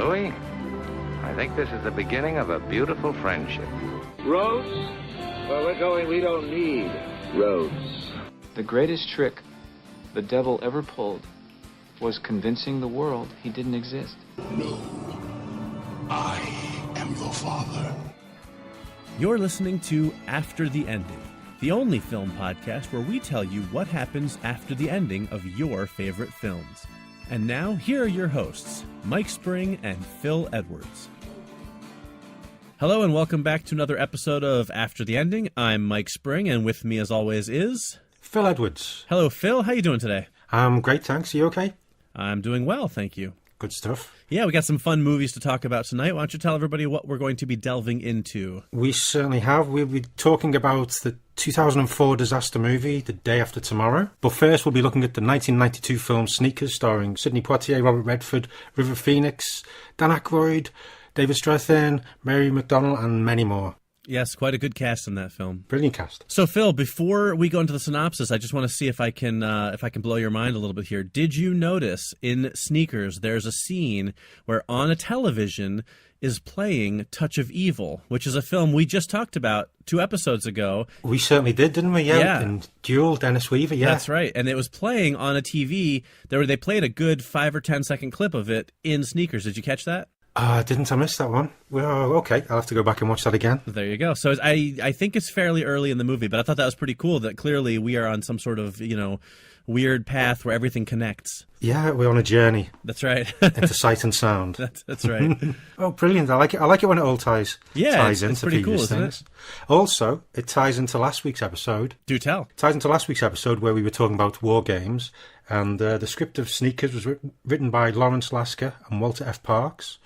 Louis, I think this is the beginning of a beautiful friendship. Roads? Well, we're going, we don't need roads. The greatest trick the devil ever pulled was convincing the world he didn't exist. No, I am your father. You're listening to After the Ending, the only film podcast where we tell you what happens after the ending of your favorite films. And now, here are your hosts, Mike Spring and Phil Edwards. Hello and welcome back to another episode of After the Ending. I'm Mike Spring, and with me as always is... Phil Edwards. Hello, Phil. How you doing today? I'm great, thanks. Are you okay? I'm doing well, thank you. Good stuff. Yeah, we got some fun movies to talk about tonight. Why don't you tell everybody what we're going to be delving into? We certainly have. We'll be talking about the 2004 disaster movie, The Day After Tomorrow. But first, we'll be looking at the 1992 film Sneakers, starring Sidney Poitier, Robert Redford, River Phoenix, Dan Aykroyd, David Strathairn, Mary McDonnell, and many more. Yes, quite a good cast in that film. Brilliant cast. So, Phil, before we go into the synopsis, I just want to see if I can blow your mind a little bit here. Did you notice in Sneakers there's a scene where on a television is playing Touch of Evil, which is a film we just talked about 2 episodes ago. We certainly did, didn't we? Yeah. And Duel, Dennis Weaver, yeah. That's right. And it was playing on a TV. They played a good 5 or 10 second clip of it in Sneakers. Did you catch that? Didn't I miss that one? Well, okay, I'll have to go back and watch that again. There you go. So I think it's fairly early in the movie, but I thought that was pretty cool that clearly we are on some sort of, weird path where everything connects. Yeah, we're on a journey. That's right. Into sight and sound. That's right. Oh, brilliant. I like it when it all ties it's into pretty previous cool, things. Isn't it? Also, it ties into last week's episode. Do tell. It ties into last week's episode where we were talking about WarGames, and the script of Sneakers was written by Lawrence Lasker and Walter F. Parks,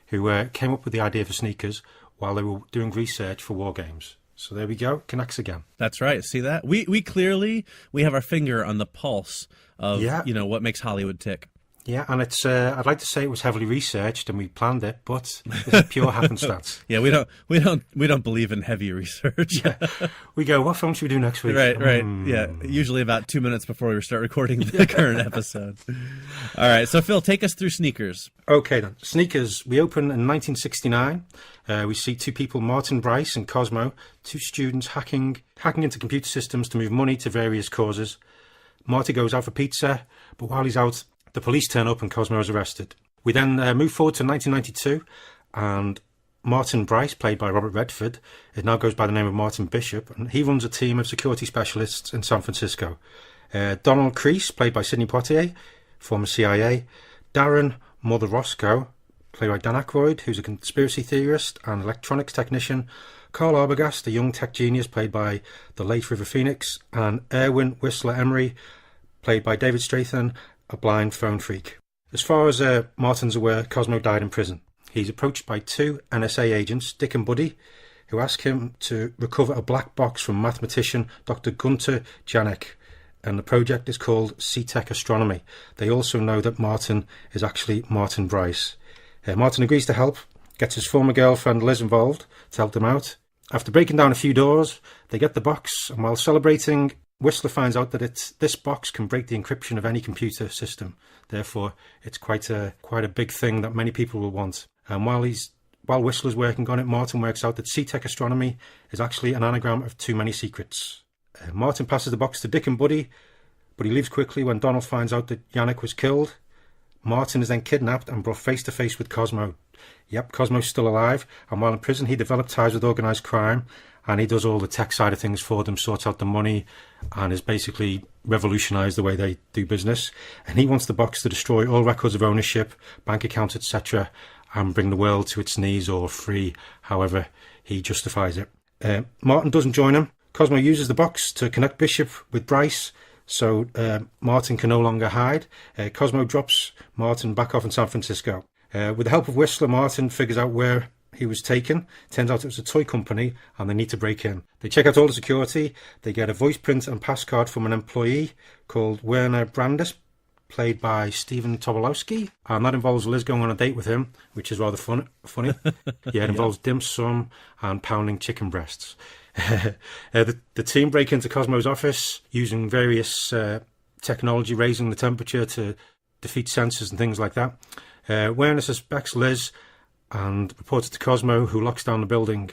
who came up with the idea for Sneakers while they were doing research for WarGames. So there we go, connects again. That's right. See that? We clearly have our finger on the pulse of what makes Hollywood tick. Yeah, and it's I'd like to say it was heavily researched and we planned it, but it's pure happenstance. Yeah, we don't believe in heavy research. Yeah. We go, what film should we do next week? Right. Yeah, usually about 2 minutes before we start recording the current episode. All right, so Phil, take us through Sneakers. Okay then, Sneakers. We open in 1969. We see 2 people, Martin Bryce and Cosmo, 2 students hacking into computer systems to move money to various causes. Marty goes out for pizza, but while he's out, the police turn up and Cosmo is arrested. We then move forward to 1992, and Martin Bryce, played by Robert Redford, it now goes by the name of Martin Bishop, and he runs a team of security specialists in San Francisco. Donald Creese, played by Sidney Poitier, former CIA. Darren Mother Roscoe, played by Dan Aykroyd, who's a conspiracy theorist and electronics technician. Carl Arbogast, a young tech genius, played by the late River Phoenix. And Erwin Whistler Emery, played by David Strathairn, a blind phone freak. As far as Martin's aware, Cosmo died in prison. He's approached by 2 NSA agents, Dick and Buddy, who ask him to recover a black box from mathematician Dr. Gunter Janek, and the project is called C-Tech Astronomy. They also know that Martin is actually Martin Bryce. Martin agrees to help, gets his former girlfriend Liz involved to help them out. After breaking down a few doors, they get the box, and while celebrating, Whistler finds out that this box can break the encryption of any computer system. Therefore, it's quite a big thing that many people will want. And while Whistler's working on it, Martin works out that C-Tech Astronomy is actually an anagram of too many secrets. Martin passes the box to Dick and Buddy, but he leaves quickly when Donald finds out that Yannick was killed. Martin is then kidnapped and brought face to face with Cosmo. Yep, Cosmo's still alive, and while in prison he developed ties with organised crime, and he does all the tech side of things for them, sorts out the money, and has basically revolutionised the way they do business. And he wants the box to destroy all records of ownership, bank accounts, etc., and bring the world to its knees or free, however he justifies it. Martin doesn't join him. Cosmo uses the box to connect Bishop with Bryce, so Martin can no longer hide. Cosmo drops Martin back off in San Francisco. With the help of Whistler, Martin figures out where he was taken. Turns out it was a toy company and they need to break in. They check out all the security. They get a voice print and pass card from an employee called Werner Brandis, played by Stephen Tobolowsky, and that involves Liz going on a date with him, which is rather funny. Yeah, it involves dim sum and pounding chicken breasts. The team break into Cosmo's office using various technology, raising the temperature to defeat sensors and things like that. Werner suspects Liz and reports it to Cosmo, who locks down the building.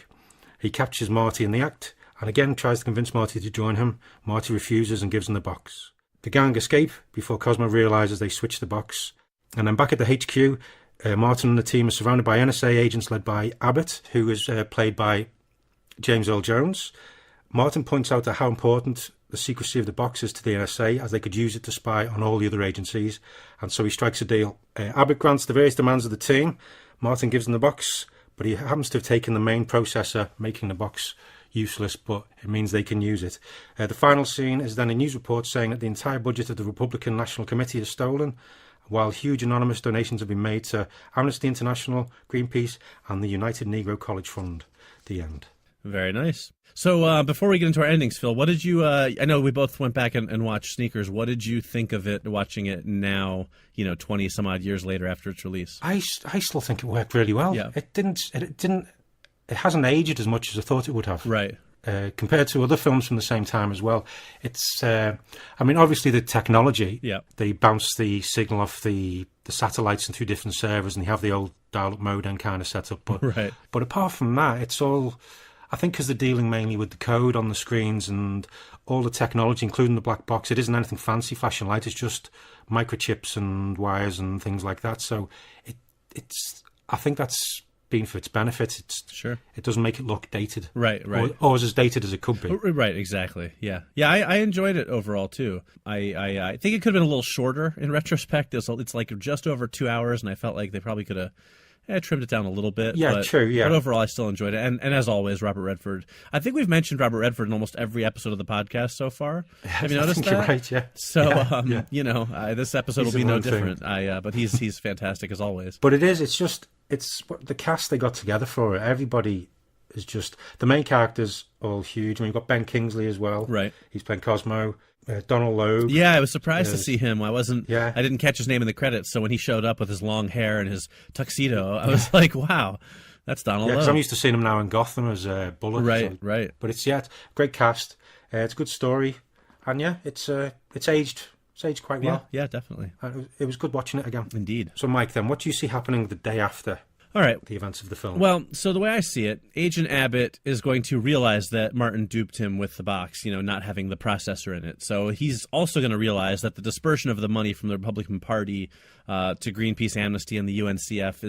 He captures Marty in the act and again tries to convince Marty to join him. Marty refuses and gives him the box. The gang escape before Cosmo realises they switched the box. And then back at the HQ, Martin and the team are surrounded by NSA agents led by Abbott, who is played by James Earl Jones. Martin points out how important the secrecy of the box is to the NSA, as they could use it to spy on all the other agencies, and so he strikes a deal. Abbott grants the various demands of the team. Martin gives them the box, but he happens to have taken the main processor, making the box useless, but it means they can use it. The final scene is then a news report saying that the entire budget of the Republican National Committee is stolen, while huge anonymous donations have been made to Amnesty International, Greenpeace, and the United Negro College Fund. The end. Very nice. So before we get into our endings, Phil, what did you, I know we both went back and watched Sneakers. What did you think of it, watching it now, 20 some odd years later after its release? I still think it worked really well. Yeah. It hasn't aged as much as I thought it would have. Right. Compared to other films from the same time as well. It's, obviously the technology, yeah. They bounce the signal off the satellites and through different servers, and they have the old dial-up modem kind of setup. But, right. But apart from that, it's all, I think because they're dealing mainly with the code on the screens and all the technology, including the black box, it isn't anything fancy, flashing light. It's just microchips and wires and things like that. So it's I think that's been for its benefit. Sure. It doesn't make it look dated. Right. Or as dated as it could be. Right, exactly. Yeah. I enjoyed it overall, too. I think it could have been a little shorter in retrospect. It's like just over 2 hours, and I felt like they probably could have trimmed it down a little bit. Yeah, true, yeah. But overall, I still enjoyed it. And as always, Robert Redford. I think we've mentioned Robert Redford in almost every episode of the podcast so far. Have you noticed that? You're right, yeah. So, yeah. This episode will be no different. But he's fantastic as always. But it's the cast they got together for it. Everybody is just, the main characters all huge. You've got Ben Kingsley as well. Right. He's playing Cosmo. Donald Logue. Yeah, I was surprised to see him. I didn't catch his name in the credits, so when he showed up with his long hair and his tuxedo, I was like, wow, that's Donald Logue. Because I'm used to seeing him now in Gotham as Bullet. Right. But it's great cast. It's a good story. And it's aged quite well. Yeah, definitely. It was good watching it again. Indeed. So Mike, then, what do you see happening the day after? All right. The events of the film. Well, so the way I see it, Agent Abbott is going to realize that Martin duped him with the box, not having the processor in it. So he's also going to realize that the dispersion of the money from the Republican Party to Greenpeace, Amnesty, and the UNCF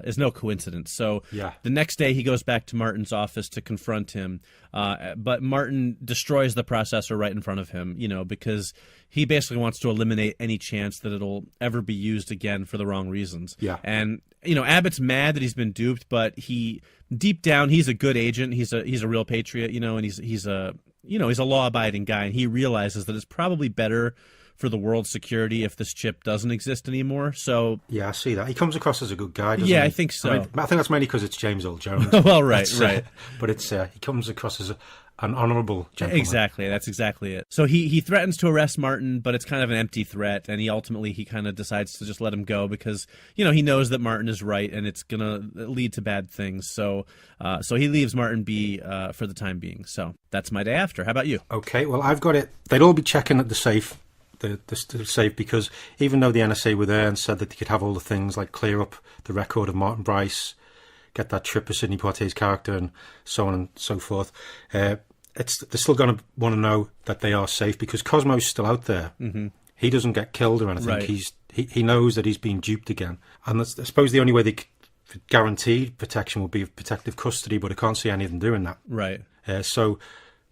is no coincidence. So the next day he goes back to Martin's office to confront him, but Martin destroys the processor right in front of him, because he basically wants to eliminate any chance that it'll ever be used again for the wrong reasons. Yeah. And Abbott's mad that he's been duped, but deep down he's a good agent. He's a real patriot, and he's a law-abiding guy, and he realizes that it's probably better for the world's security if this chip doesn't exist anymore. So yeah, I see that. He comes across as a good guy, doesn't he? I think so. I think that's mainly because it's James Earl Jones. Well, right. But it's he comes across as an honourable gentleman. Exactly, that's exactly it. So he threatens to arrest Martin, but it's kind of an empty threat, and he kind of decides to just let him go because he knows that Martin is right, and it's gonna lead to bad things. So he leaves Martin be for the time being. So that's my day after. How about you? Okay, well I've got it. They'd all be checking at the safe. The safe, because even though the NSA were there and said that they could have all the things like clear up the record of Martin Bryce, get that trip of Sidney Poitier's character, and so on and so forth, they're still going to want to know that they are safe because Cosmo's still out there. Mm-hmm. He doesn't get killed or anything. Right. He knows that he's been duped again, and that's, I suppose the only way they guaranteed protection would be protective custody, but I can't see any of them doing that. Right. So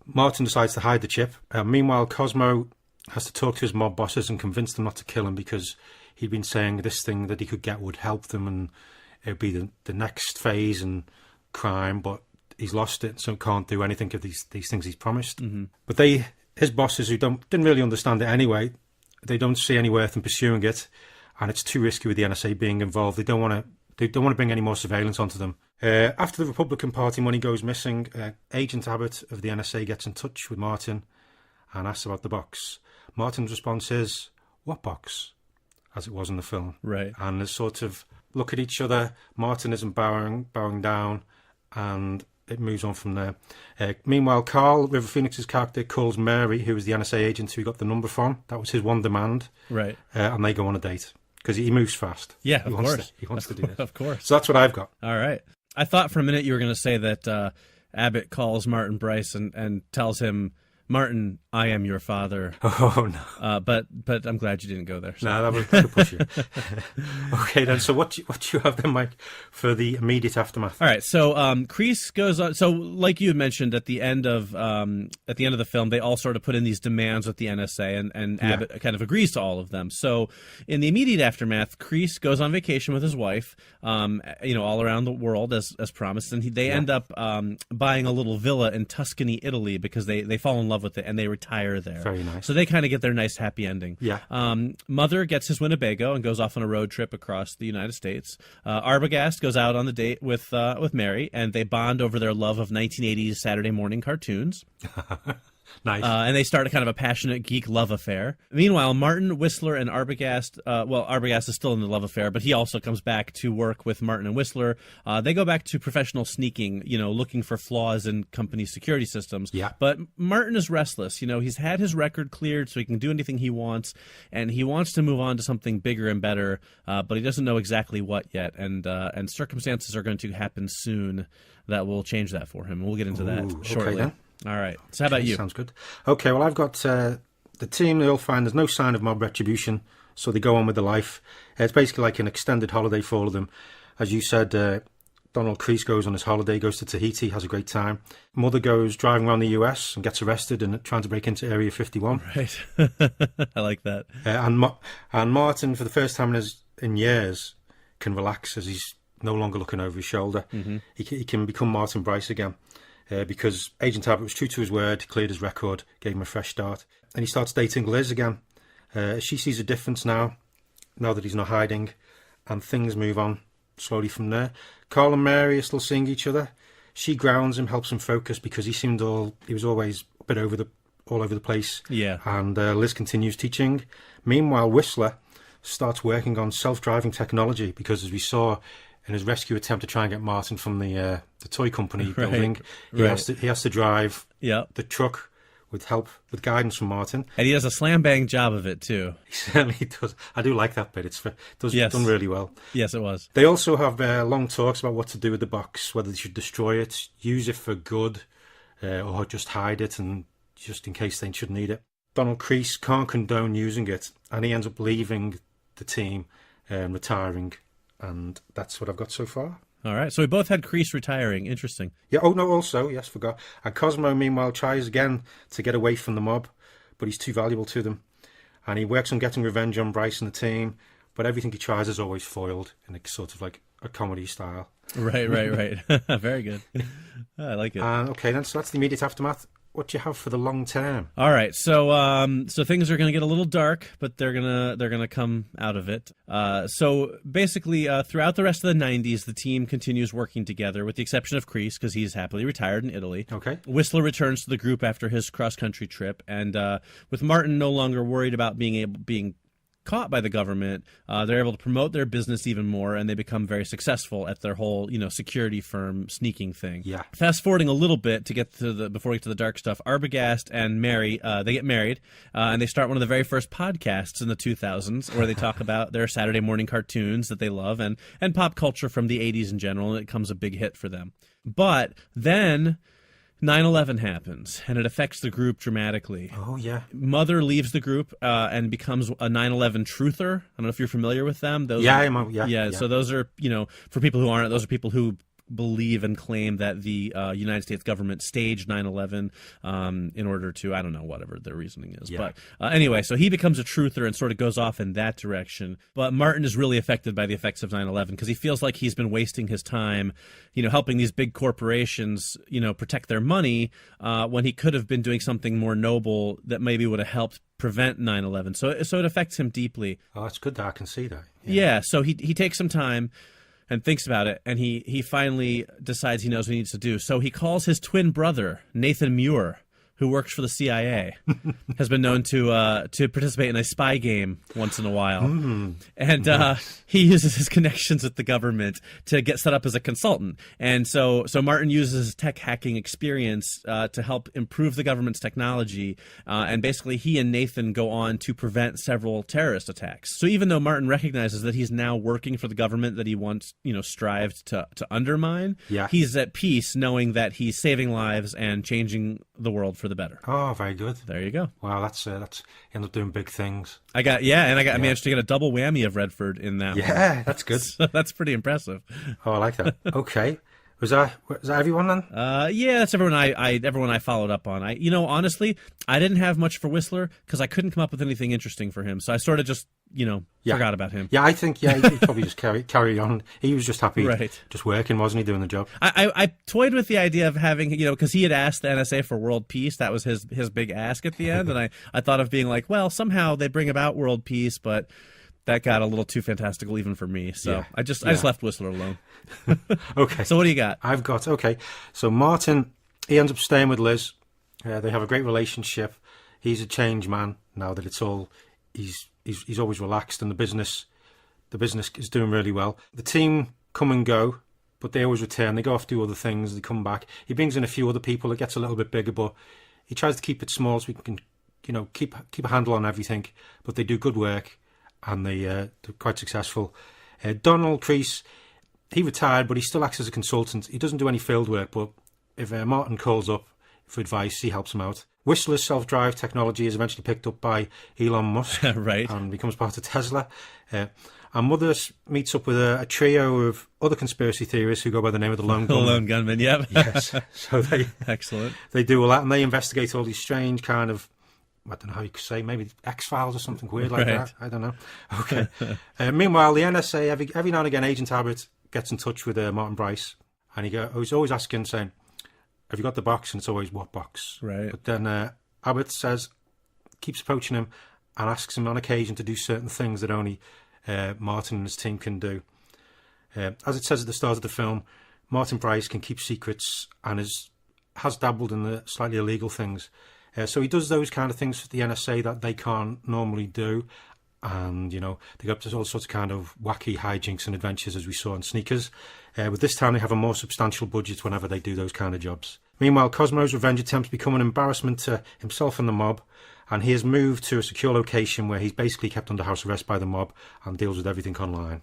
Martin decides to hide the chip. Meanwhile, Cosmo has to talk to his mob bosses and convince them not to kill him because he'd been saying this thing that he could get would help them and it would be the next phase in crime, but he's lost it, so can't do anything of these things he's promised. Mm-hmm. But his bosses, who didn't really understand it anyway, they don't see any worth in pursuing it, and it's too risky with the NSA being involved. They don't want to bring any more surveillance onto them. After the Republican Party money goes missing, Agent Abbott of the NSA gets in touch with Martin and asks about the box. Martin's response is, "What box?" as it was in the film. Right. And they sort of look at each other. Martin isn't bowing down, and it moves on from there. Meanwhile, Carl, River Phoenix's character, calls Mary, who was the NSA agent who got the number from. That was his one demand. Right. And they go on a date. because he moves fast. Yeah, he of wants course. He wants to do this. Of course. So that's what I've got. All right. I thought for a minute you were going to say that Abbott calls Martin Bryce and tells him, Martin, I am your father. Oh, no. But I'm glad you didn't go there. So. No, that would push you. Okay, then. So what do you have then, Mike, for the immediate aftermath? All right. So Kreese goes on. So like you had mentioned at the end of the film, they all sort of put in these demands with the NSA, and Abbott kind of agrees to all of them. So in the immediate aftermath, Kreese goes on vacation with his wife, all around the world as promised, and they end up buying a little villa in Tuscany, Italy, because they fall in love with it and they retire there. Very nice. So they kind of get their nice happy ending. Yeah. Mother gets his Winnebago and goes off on a road trip across the United States. Arbogast goes out on the date with Mary, and they bond over their love of 1980s Saturday morning cartoons. Nice. And they start a kind of a passionate geek love affair. Meanwhile, Martin, Whistler, and Arbogast, Arbogast is still in the love affair, but he also comes back to work with Martin and Whistler. They go back to professional sneaking, looking for flaws in company security systems. Yeah. But Martin is restless. He's had his record cleared so he can do anything he wants, and he wants to move on to something bigger and better, but he doesn't know exactly what yet. And circumstances are going to happen soon that will change that for him. We'll get into that shortly. Okay, then. All right. So how about you? Sounds good. Okay, well, I've got the team. They all find there's no sign of mob retribution, so they go on with their life. It's basically like an extended holiday for all of them. As you said, Donald Kreese goes on his holiday, goes to Tahiti, has a great time. Mother goes driving around the US and gets arrested and trying to break into Area 51. Right. I like that. And Martin, for the first time in years, can relax as he's no longer looking over his shoulder. Mm-hmm. He can become Martin Bryce again. Because Agent Abbott was true to his word, cleared his record, gave him a fresh start. And he starts dating Liz again. She sees a difference now that he's not hiding, and things move on slowly from there. Carl and Mary are still seeing each other. She grounds him, helps him focus, because he was always a bit all over the place. Yeah. And Liz continues teaching. Meanwhile, Whistler starts working on self-driving technology, because as we saw in his rescue attempt to try and get Martin from the toy company building, he has to drive the truck with guidance from Martin. And he does a slam bang job of it too. He certainly does. I do like that bit. It's done really well. Yes, it was. They also have long talks about what to do with the box, whether they should destroy it, use it for good, or just hide it, and just in case they should need it. Donald Kreese can't condone using it, and he ends up leaving the team and retiring. And that's what I've got so far. All right. So we both had Kreese retiring. Interesting. Yeah. Oh, no, also, yes, forgot. And Cosmo, meanwhile, tries again to get away from the mob, but he's too valuable to them. And he works on getting revenge on Bryce and the team, but everything he tries is always foiled in a sort of like a comedy style. Right. Very good. I like it. Okay, then, so that's the immediate aftermath. What do you have for the long term? All right, so things are going to get a little dark, but they're gonna come out of it. So basically, throughout the rest of the 90s, the team continues working together, with the exception of Kreese, because he's happily retired in Italy. Okay. Whistler returns to the group after his cross-country trip, and with Martin no longer worried about being caught by the government, they're able to promote their business even more, and they become very successful at their whole, security firm sneaking thing. Yeah. Fast forwarding a little bit before we get to the dark stuff, Arbogast and Mary, they get married, and they start one of the very first podcasts in the 2000s, where they talk about their Saturday morning cartoons that they love, and pop culture from the 80s in general, and it becomes a big hit for them. But then 9/11 happens, and it affects the group dramatically. Oh, yeah. Mother leaves the group and becomes a 9/11 truther. I don't know if you're familiar with them. Yeah. So those are, for people who aren't, those are people who believe and claim that the United States government staged 9/11 in order to, I don't know, whatever their reasoning is. Yeah. But anyway, so he becomes a truther and sort of goes off in that direction. But Martin is really affected by the effects of 9/11 because he feels like he's been wasting his time, helping these big corporations, protect their money when he could have been doing something more noble that maybe would have helped prevent 9/11. So it affects him deeply. Oh, that's good that I can see that. Yeah, so he takes some time and thinks about it, and he finally decides he knows what he needs to do. So he calls his twin brother, Nathan Muir, who works for the CIA, has been known to participate in a spy game once in a while, and he uses his connections with the government to get set up as a consultant. And so Martin uses his tech hacking experience to help improve the government's technology, and basically he and Nathan go on to prevent several terrorist attacks. So even though Martin recognizes that he's now working for the government that he once strived to undermine, he's at peace knowing that he's saving lives and changing the world for the better. Oh, very good. There you go. Wow, that's end up doing big things. I managed to get a double whammy of Redford in that one. Yeah, that's good. So that's pretty impressive. Oh, I like that. Okay. Was that everyone then? Yeah, that's everyone I followed up on. Honestly, I didn't have much for Whistler because I couldn't come up with anything interesting for him. So I sort of just, forgot about him. Yeah, I think, he probably just carry on. He was just happy, just working, wasn't he, doing the job? I toyed with the idea of having, because he had asked the NSA for world peace. That was his big ask at the end. And I thought of being like, well, somehow they bring about world peace, but that got a little too fantastical even for me. So I just left Whistler alone. Okay. So what do you got? So Martin, he ends up staying with Liz. They have a great relationship. He's a changed man now that it's all, he's always relaxed, and the business is doing really well. The team come and go, but they always return. They go off, do other things, they come back. He brings in a few other people. It gets a little bit bigger, but he tries to keep it small so we can, keep a handle on everything. But they do good work, and they're quite successful. Donald Crease, he retired, but he still acts as a consultant. He doesn't do any field work, but if Martin calls up for advice, he helps him out. Whistler's self-drive technology is eventually picked up by Elon Musk and becomes part of Tesla. And Mother meets up with a trio of other conspiracy theorists who go by the name of the Lone Gunman. The Lone Gunman, yeah. Yes. So excellent. They do all that, and they investigate all these strange kind of, I don't know how you could say, maybe X-Files or something weird like that. I don't know. Okay. Meanwhile, the NSA, every now and again, Agent Abbott gets in touch with Martin Bryce, and he's always asking, saying, have you got the box? And it's always, what box? Right. But then Abbott keeps approaching him and asks him on occasion to do certain things that only Martin and his team can do. As it says at the start of the film, Martin Bryce can keep secrets and has dabbled in the slightly illegal things. So he does those kind of things for the NSA that they can't normally do. And, they go up to all sorts of kind of wacky hijinks and adventures, as we saw in Sneakers. But this time they have a more substantial budget whenever they do those kind of jobs. Meanwhile, Cosmo's revenge attempts become an embarrassment to himself and the mob, and he has moved to a secure location where he's basically kept under house arrest by the mob and deals with everything online.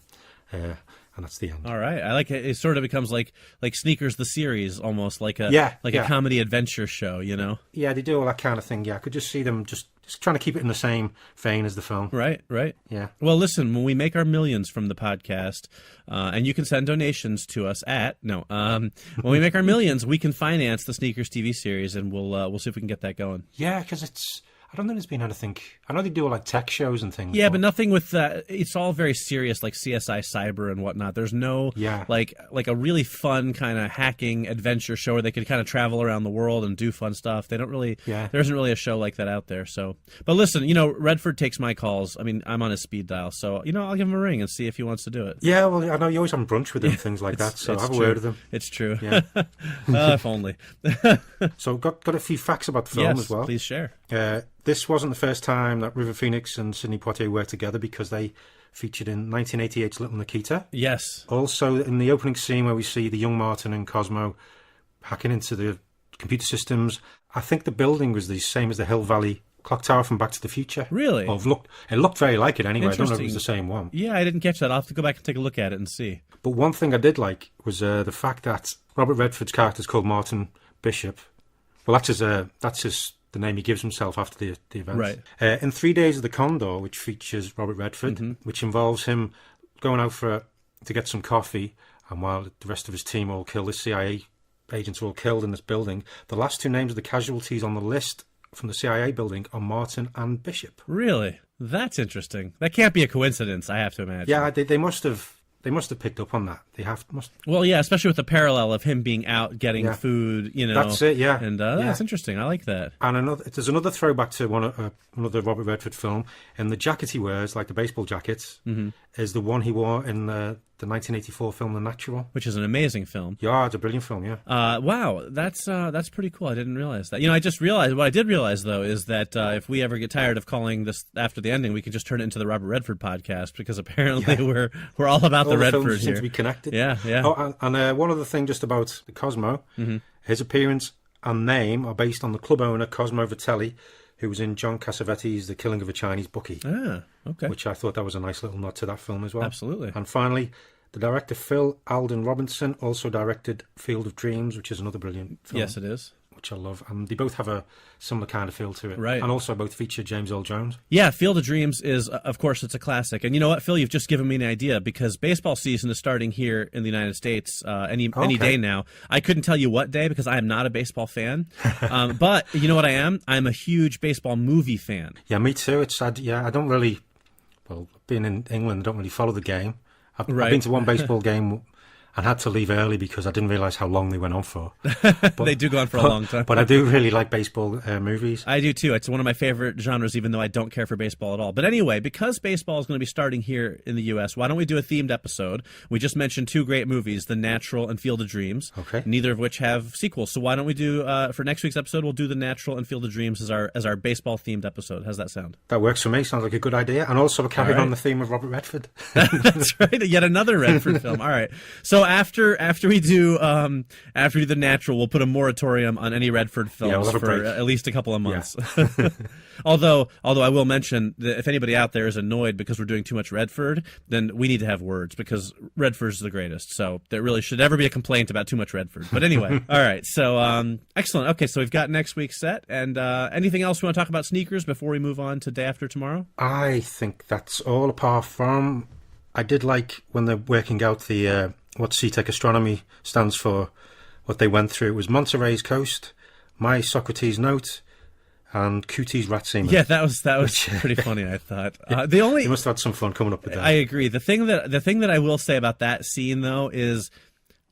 And that's the end. All right, I like it. It sort of becomes like Sneakers the series, almost like a comedy adventure show, Yeah, they do all that kind of thing. Yeah, I could just see them just trying to keep it in the same vein as the film. Right. Yeah. Well, listen, when we make our millions from the podcast, and you can send donations to us when we make our millions, we can finance the Sneakers TV series, and we'll see if we can get that going. Yeah, because I don't think there's been anything. I know they do like tech shows and things. Yeah, but nothing with it's all very serious, like CSI Cyber and whatnot. There's no like a really fun kind of hacking adventure show where they could kind of travel around the world and do fun stuff. They don't really. Yeah. There isn't really a show like that out there. So, but listen, Redford takes my calls. I mean, I'm on his speed dial, so I'll give him a ring and see if he wants to do it. Yeah, well, I know you always have brunch with him, things like that. So have a word with him. It's true. Yeah. If only. So got a few facts about the film as well. Please share. This wasn't the first time that River Phoenix and Sidney Poitier worked together, because they featured in 1988's Little Nikita. Yes. Also, in the opening scene where we see the young Martin and Cosmo hacking into the computer systems, I think the building was the same as the Hill Valley Clock Tower from Back to the Future. Really? It looked very like it anyway. I don't know if it was the same one. Yeah, I didn't catch that. I'll have to go back and take a look at it and see. But one thing I did like was the fact that Robert Redford's character is called Martin Bishop. Well, that's the name he gives himself after the event. Right. In 3 Days of the Condor, which features Robert Redford, which involves him going out to get some coffee, and while the rest of his team all killed, the CIA agents are all killed in this building, the last two names of the casualties on the list from the CIA building are Martin and Bishop. Really? That's interesting. That can't be a coincidence, I have to imagine. Yeah, they must have picked up on that. Well, yeah, especially with the parallel of him being out getting food, That's it, yeah. And that's interesting. I like that. And there's another throwback to another Robert Redford film, and the jacket he wears, like the baseball jacket, is the one he wore in the the 1984 film The Natural. Which is an amazing film. Yeah, it's a brilliant film, yeah. Wow, that's pretty cool. I didn't realize that. I just realized, what I did realize, though, is that if we ever get tired of calling this After the Ending, we could just turn it into the Robert Redford podcast, because apparently we're all about all the the films Redford seem here. to be connected. Yeah, yeah. Oh, and one other thing just about the Cosmo. His appearance and name are based on the club owner, Cosmo Vitelli, who was in John Cassavetes' The Killing of a Chinese Bookie. Ah, okay. Which I thought that was a nice little nod to that film as well. Absolutely. And finally, the director Phil Alden Robinson also directed Field of Dreams, which is another brilliant film. Yes, it is. Which I love. And they both have a similar kind of feel to it. Right. And also both feature James Earl Jones. Yeah, Field of Dreams is, of course, it's a classic. And you know what, Phil, you've just given me an idea, because baseball season is starting here in the United States any day now. I couldn't tell you what day, because I am not a baseball fan. But you know what I am? I'm a huge baseball movie fan. Yeah, me too. It's sad. Yeah, I don't really... Well, being in England, I don't really follow the game. I've been to one baseball game and had to leave early because I didn't realise how long they went on for. But, They do go on for a long time. But I do really like baseball movies. I do too. It's one of my favorite genres, even though I don't care for baseball at all. But anyway, because baseball is going to be starting here in the U.S., why don't we do a themed episode? We just mentioned two great movies, The Natural and Field of Dreams, Okay. Neither of which have sequels. So why don't we do, for next week's episode, we'll do The Natural and Field of Dreams as our baseball-themed episode. How's that sound? That works for me. Sounds like a good idea. And also we're carrying on the theme of Robert Redford. That's right. Yet another Redford film. All right. So after we do The Natural, we'll put a moratorium on any Redford films we'll have a for break. at least a couple of months. Yeah. although I will mention that if anybody out there is annoyed because we're doing too much Redford, then we need to have words, because Redford's the greatest. So there really should never be a complaint about too much Redford. But anyway, all right. So excellent. Okay, so we've got next week's set. And anything else we want to talk about sneakers before we move on to Day After Tomorrow? I think that's all, apart from I did like when they're working out the what C-Tech Astronomy stands for, what they went through. It was Monterey's Coast, My Socrates Note, and Cutie's Rat Semen. Yeah, that was pretty funny, I thought. You must have had some fun coming up with that. I agree. The thing that I will say about that scene, though, is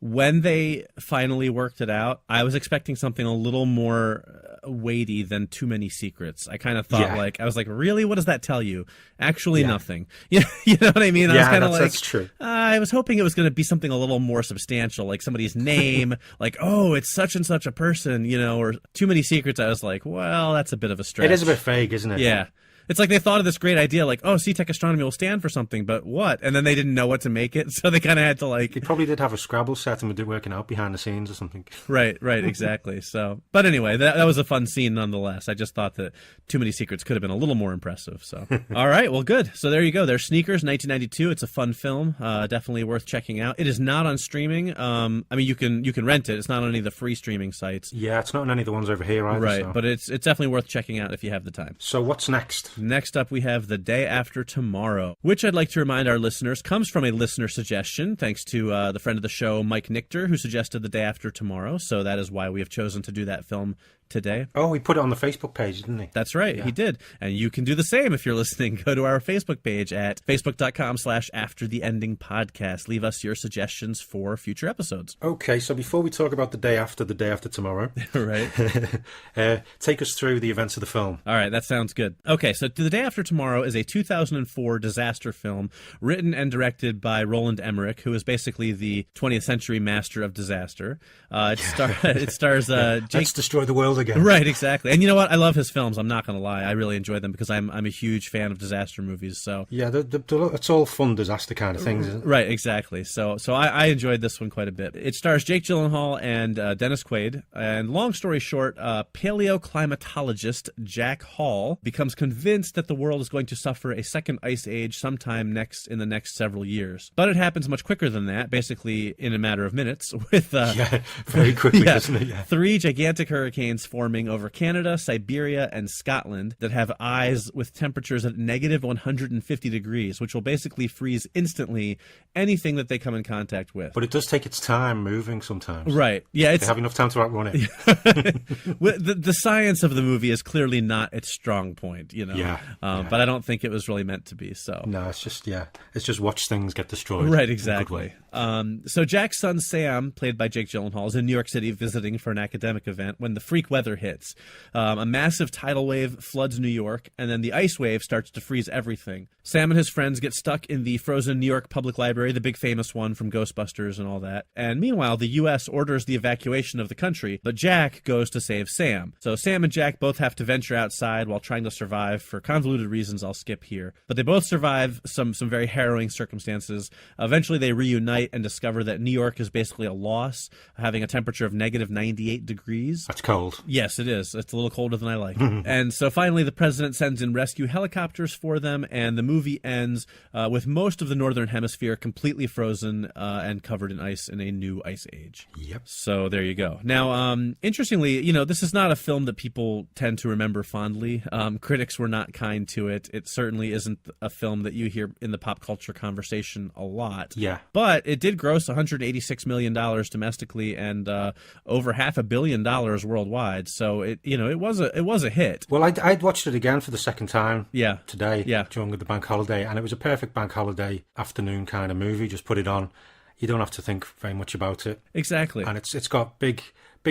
when they finally worked it out, I was expecting something a little more weighty than Too Many Secrets. I kind of thought, I was like, really? What does that tell you? Actually, nothing. You know what I mean? I was kind of like, that's true. I was hoping it was going to be something a little more substantial, like somebody's name, like, oh, it's such and such a person, or Too Many Secrets. I was like, well, that's a bit of a stretch. It is a bit vague, isn't it? Yeah. It's like they thought of this great idea, like, oh, C-Tech Astronomy will stand for something, but what? And then they didn't know what to make it, so they kind of had to, like... They probably did have a Scrabble set and were working out behind the scenes or something. Right, exactly. So, but anyway, that was a fun scene nonetheless. I just thought that Too Many Secrets could have been a little more impressive, so... All right, well, good. So there you go. There's Sneakers, 1992. It's a fun film. Definitely worth checking out. It is not on streaming. I mean, you can rent it. It's not on any of the free streaming sites. Yeah, it's not on any of the ones over here either. Right, so. but it's definitely worth checking out if you have the time. So what's next? Next up, we have The Day After Tomorrow, which I'd like to remind our listeners comes from a listener suggestion, thanks to the friend of the show, Mike Nichter, who suggested The Day After Tomorrow. So that is why we have chosen to do that film today. Oh, he put it on the Facebook page, didn't he? That's right, He did. And you can do the same if you're listening. Go to our Facebook page at facebook.com/aftertheendingpodcast. Leave us your suggestions for future episodes. Okay, so before we talk about the day after tomorrow, right? Take us through the events of the film. All right, that sounds good. Okay, so The Day After Tomorrow is a 2004 disaster film written and directed by Roland Emmerich, who is basically the 20th century master of disaster. It stars Jake... Let's destroy the world again. Right, exactly. And you know what? I love his films. I'm not going to lie. I really enjoy them because I'm a huge fan of disaster movies. So yeah, it's all fun disaster kind of things, isn't it? Right, exactly. So I enjoyed this one quite a bit. It stars Jake Gyllenhaal and Dennis Quaid. And long story short, paleoclimatologist Jack Hall becomes convinced that the world is going to suffer a second ice age sometime in the next several years. But it happens much quicker than that, basically in a matter of minutes, with very quickly, doesn't it? Yeah. 3 gigantic hurricanes forming over Canada, Siberia, and Scotland that have eyes with temperatures at negative 150 degrees, which will basically freeze instantly anything that they come in contact with. But it does take its time moving sometimes. Right. Yeah. They have enough time to outrun it. The science of the movie is clearly not its strong point, Yeah. But I don't think it was really meant to be. So no, it's just watch things get destroyed. Right. Exactly. So Jack's son Sam, played by Jake Gyllenhaal, is in New York City visiting for an academic event when the freak weather hits. A massive tidal wave floods New York, and then the ice wave starts to freeze everything. Sam and his friends get stuck in the frozen New York Public Library, the big famous one from Ghostbusters and all that. And meanwhile, the U.S. orders the evacuation of the country, but Jack goes to save Sam. So Sam and Jack both have to venture outside while trying to survive for convoluted reasons I'll skip here. But they both survive some very harrowing circumstances. Eventually, they reunite and discover that New York is basically a loss, having a temperature of negative 98 degrees. That's cold. Yes, it is. It's a little colder than I like. And so finally, the president sends in rescue helicopters for them, and the movie ends with most of the northern hemisphere completely frozen and covered in ice in a new ice age. Yep. So there you go. Now, interestingly, this is not a film that people tend to remember fondly. Critics were not kind to it. It certainly isn't a film that you hear in the pop culture conversation a lot. Yeah. But it did gross $186 million domestically and over $500 million worldwide. So it was a hit. Well, I'd watched it again for the second time today Yeah. during the bank holiday, and it was a perfect bank holiday afternoon kind of movie. Just put it on. You don't have to think very much about it. Exactly. And it's got big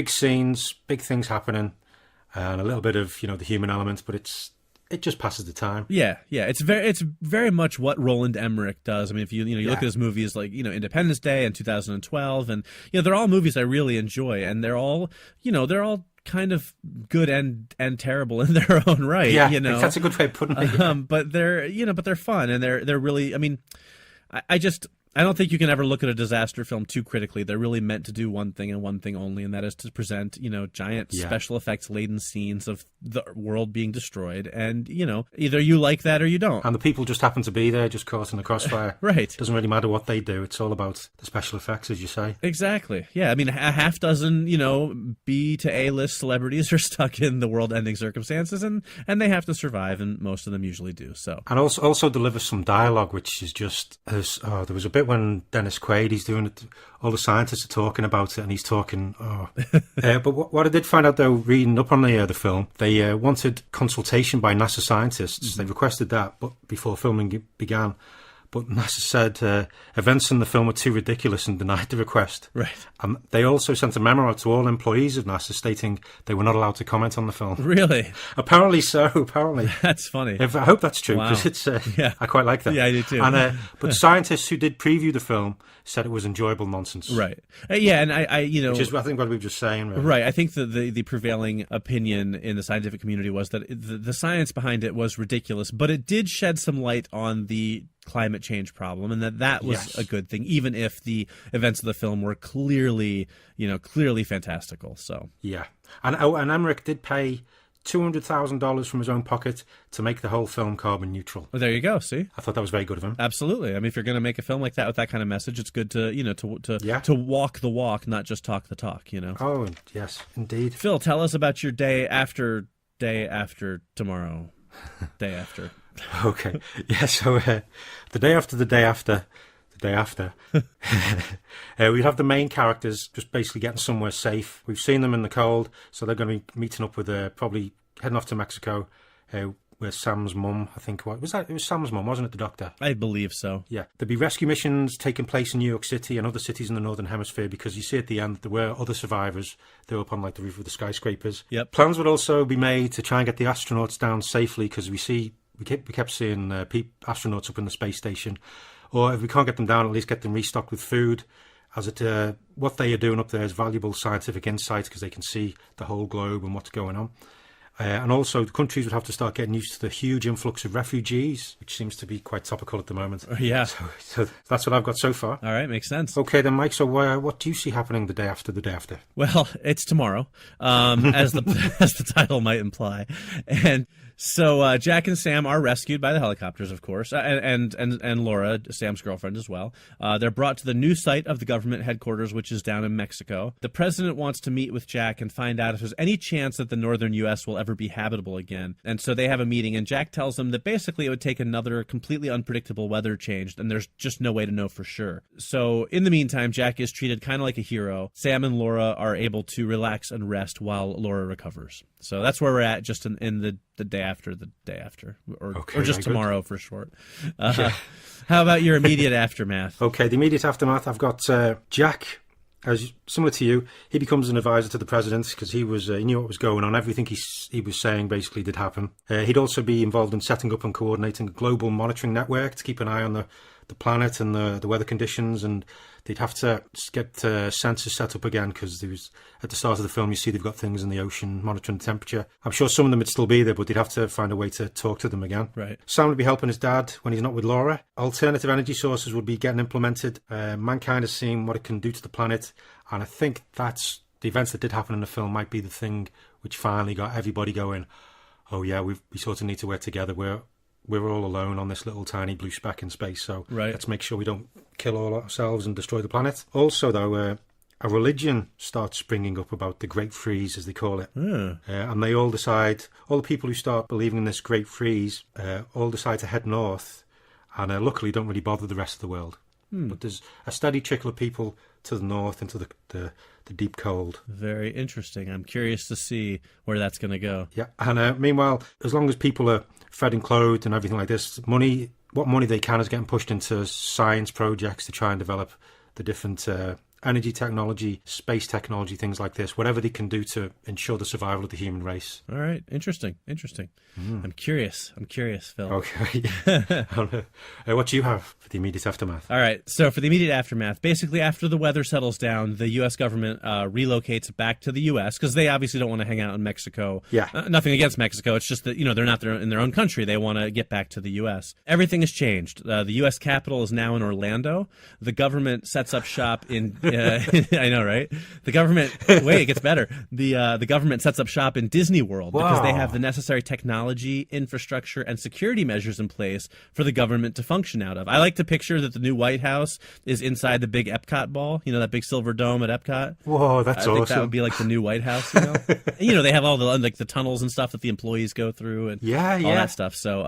scenes, big things happening, and a little bit of, the human element, but it just passes the time. Yeah. It's very much what Roland Emmerich does. I mean, if you look at his movies like, Independence Day and 2012, and they're all movies I really enjoy, and they're all kind of good and terrible in their own right. Yeah, that's a good way of putting it. But they're fun, and they're really. I mean, I don't think you can ever look at a disaster film too critically. They're really meant to do one thing and one thing only, and that is to present, giant special effects laden scenes of the world being destroyed. And, either you like that or you don't. And the people just happen to be there, just caught in the crossfire. Right. Doesn't really matter what they do. It's all about the special effects, as you say. Exactly. Yeah. I mean, a half dozen, B to A-list celebrities are stuck in the world-ending circumstances, and they have to survive, and most of them usually do. So. And also delivers some dialogue, which is just there was a bit when Dennis Quaid, he's doing it, all the scientists are talking about it, and he's talking. But what I did find out, though, reading up on the film, they wanted consultation by NASA scientists. Mm-hmm. They requested that, but before filming began. But NASA said events in the film were too ridiculous and denied the request. Right. They also sent a memo out to all employees of NASA stating they were not allowed to comment on the film. Really? Apparently so, apparently. That's funny. I hope that's true, because Wow. it's I quite like that. Yeah, I do too. And, but scientists who did preview the film said it was enjoyable nonsense. Right. Yeah, and I which is, I think, what we were just saying. Really. Right. I think the prevailing opinion in the scientific community was that the science behind it was ridiculous, but it did shed some light on the climate change problem, and that was a good thing, even if the events of the film were clearly fantastical. So yeah, and Emmerich did pay $200,000 from his own pocket to make the whole film carbon neutral. Well, there you go. See, I thought that was very good of him. Absolutely. I mean, if you're going to make a film like that with that kind of message, it's good to to walk the walk, not just talk the talk. Oh yes, indeed. Phil, tell us about your day after tomorrow. Day after. Okay. Yeah, so the day after the day after, we'd have the main characters just basically getting somewhere safe. We've seen them in the cold, so they're going to be meeting up with probably heading off to Mexico, where Sam's mum, I think, it was Sam's mum, wasn't it, the doctor? I believe so. Yeah. There'll be rescue missions taking place in New York City and other cities in the Northern Hemisphere, because you see at the end there were other survivors. They were up on the roof of the skyscrapers. Yep. Plans would also be made to try and get the astronauts down safely, because we kept seeing astronauts up in the space station. Or if we can't get them down, at least get them restocked with food. What they are doing up there is valuable scientific insight, because they can see the whole globe and what's going on. And also, the countries would have to start getting used to the huge influx of refugees, which seems to be quite topical at the moment. Yeah. So that's what I've got so far. All right, makes sense. Okay then, Mike, so what do you see happening the day after the day after? Well, it's tomorrow, as the title might imply. And so Jack and Sam are rescued by the helicopters, of course, and Laura, Sam's girlfriend, as well. They're brought to the new site of the government headquarters, which is down in Mexico. The president wants to meet with Jack and find out if there's any chance that the northern U.S. will ever be habitable again. And so they have a meeting, and Jack tells them that basically it would take another completely unpredictable weather change, and there's just no way to know for sure. So in the meantime, Jack is treated kind of like a hero. Sam and Laura are able to relax and rest while Laura recovers. So that's where we're at, just in the day after the day after, or just tomorrow for short. How about your immediate aftermath? Okay, the immediate aftermath, I've got Jack as similar to you, he becomes an advisor to the president because he knew what was going on. Everything he was saying basically did happen. He'd also be involved in setting up and coordinating a global monitoring network to keep an eye on the planet and the weather conditions, and they'd have to get sensors set up again because there was, at the start of the film, you see they've got things in the ocean monitoring the temperature. I'm sure some of them would still be there, but they'd have to find a way to talk to them again. Right. Sam would be helping his dad when he's not with Laura. Alternative energy sources would be getting implemented. Mankind has seen what it can do to the planet, and I think that's the events that did happen in the film might be the thing which finally got everybody going, oh yeah, we sort of need to work together. We're all alone on this little tiny blue speck in space, so let's make sure we don't kill all ourselves and destroy the planet. Also, though, a religion starts springing up about the Great Freeze, as they call it. And they all decide, all the people who start believing in this Great Freeze, all decide to head north, and luckily don't really bother the rest of the world. But there's a steady trickle of people to the north into the deep cold. Very interesting. I'm curious to see where that's going to go. Yeah, and meanwhile, as long as people are fed and clothed and everything like this, what money they can is getting pushed into science projects to try and develop the different energy technology, space technology, things like this, whatever they can do to ensure the survival of the human race. All right. Interesting. I'm curious, Phil. Okay. What do you have for the immediate aftermath? All right. So for the immediate aftermath, basically after the weather settles down, the U.S. government relocates back to the U.S. because they obviously don't want to hang out in Mexico. Yeah. Nothing against Mexico. It's just that, they're not there in their own country. They want to get back to the U.S. Everything has changed. The U.S. Capitol is now in Orlando. The government sets up shop in... I know, right? The government... Wait, it gets better. The government sets up shop in Disney World because they have the necessary technology, infrastructure, and security measures in place for the government to function out of. I like to picture that the new White House is inside the big Epcot ball, that big silver dome at Epcot. Whoa, that's awesome. I think that would be like the new White House, They have all the the tunnels and stuff that the employees go through and all that stuff. So,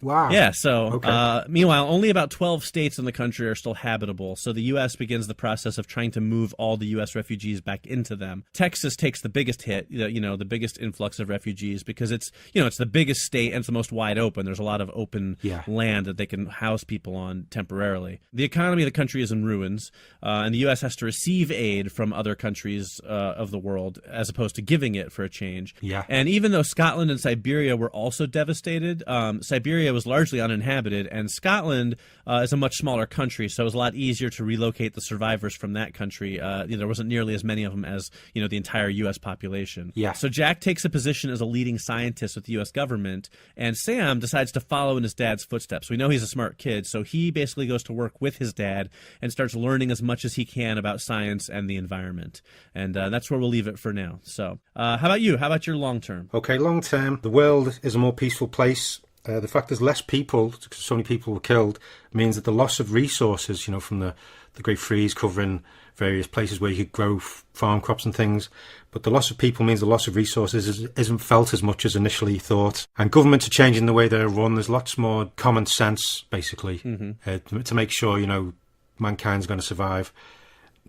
wow. Yeah, so meanwhile, only about 12 states in the country are still habitable. So the U.S. begins the process of trying to move all the U.S. refugees back into them. Texas takes the biggest hit, the biggest influx of refugees because it's the biggest state and it's the most wide open. There's a lot of open land that they can house people on temporarily. The economy of the country is in ruins, and the U.S. has to receive aid from other countries of the world as opposed to giving it for a change. Yeah. And even though Scotland and Siberia were also devastated, Siberia was largely uninhabited, and Scotland is a much smaller country, so it was a lot easier to relocate the survivors from that country. There wasn't nearly as many of them as the entire U.S. population. Yeah. So Jack takes a position as a leading scientist with the U.S. government, and Sam decides to follow in his dad's footsteps. We know he's a smart kid, so he basically goes to work with his dad and starts learning as much as he can about science and the environment. And that's where we'll leave it for now. So how about you? How about your long term? Okay, long term, the world is a more peaceful place. The fact there's less people, because so many people were killed, means that the loss of resources, from the Great Freeze covering various places where you could grow farm crops and things, but the loss of people means the loss of resources isn't felt as much as initially thought. And governments are changing the way they're run. There's lots more common sense, basically, to make sure, mankind's going to survive.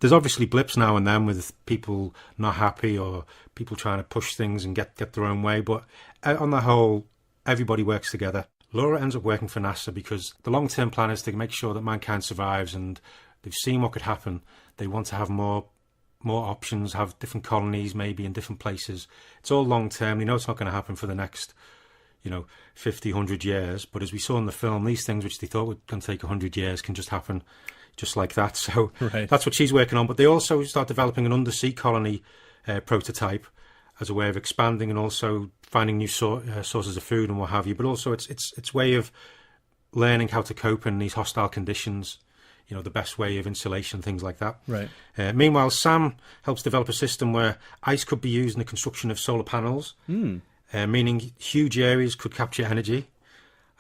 There's obviously blips now and then with people not happy or people trying to push things and get their own way, but on the whole, everybody works together. Laura ends up working for NASA because the long-term plan is to make sure that mankind survives, and they've seen what could happen. They want to have more options, have different colonies maybe in different places. It's all long-term. They know it's not going to happen for the next, 50, 100 years. But as we saw in the film, these things which they thought were going to take 100 years can just happen just like that. So that's what she's working on. But they also start developing an undersea colony prototype as a way of expanding and also finding new sources of food and what have you. But also it's way of learning how to cope in these hostile conditions, the best way of insulation, things like that. Right. Meanwhile, Sam helps develop a system where ice could be used in the construction of solar panels, meaning huge areas could capture energy.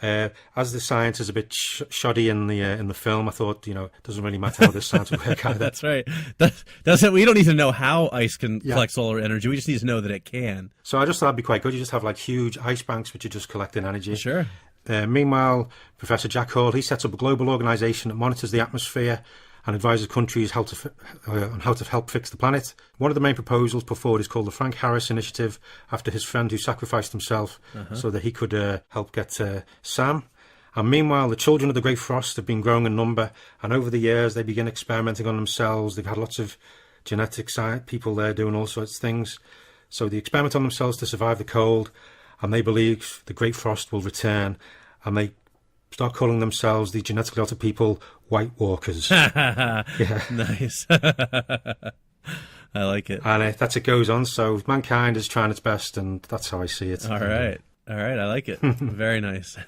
As the science is a bit shoddy in the film, I thought, it doesn't really matter how this science would work either. That's right. That's it. We don't need to know how ice can collect solar energy. We just need to know that it can. So I just thought that'd be quite good. You just have huge ice banks which are just collecting energy. Sure. Meanwhile, Professor Jack Hall, he sets up a global organisation that monitors the atmosphere and advises countries on how to help fix the planet. One of the main proposals put forward is called the Frank Harris Initiative, after his friend who sacrificed himself so that he could help get Sam. And meanwhile, the children of the Great Frost have been growing in number, and over the years they begin experimenting on themselves. They've had lots of genetic science people there doing all sorts of things. So they experiment on themselves to survive the cold, and they believe the Great Frost will return, and they start calling themselves, the genetically altered people, White Walkers. Yeah. Nice. I like it. And that's it goes on. So mankind is trying its best, and that's how I see it. All right. I like it. Very nice.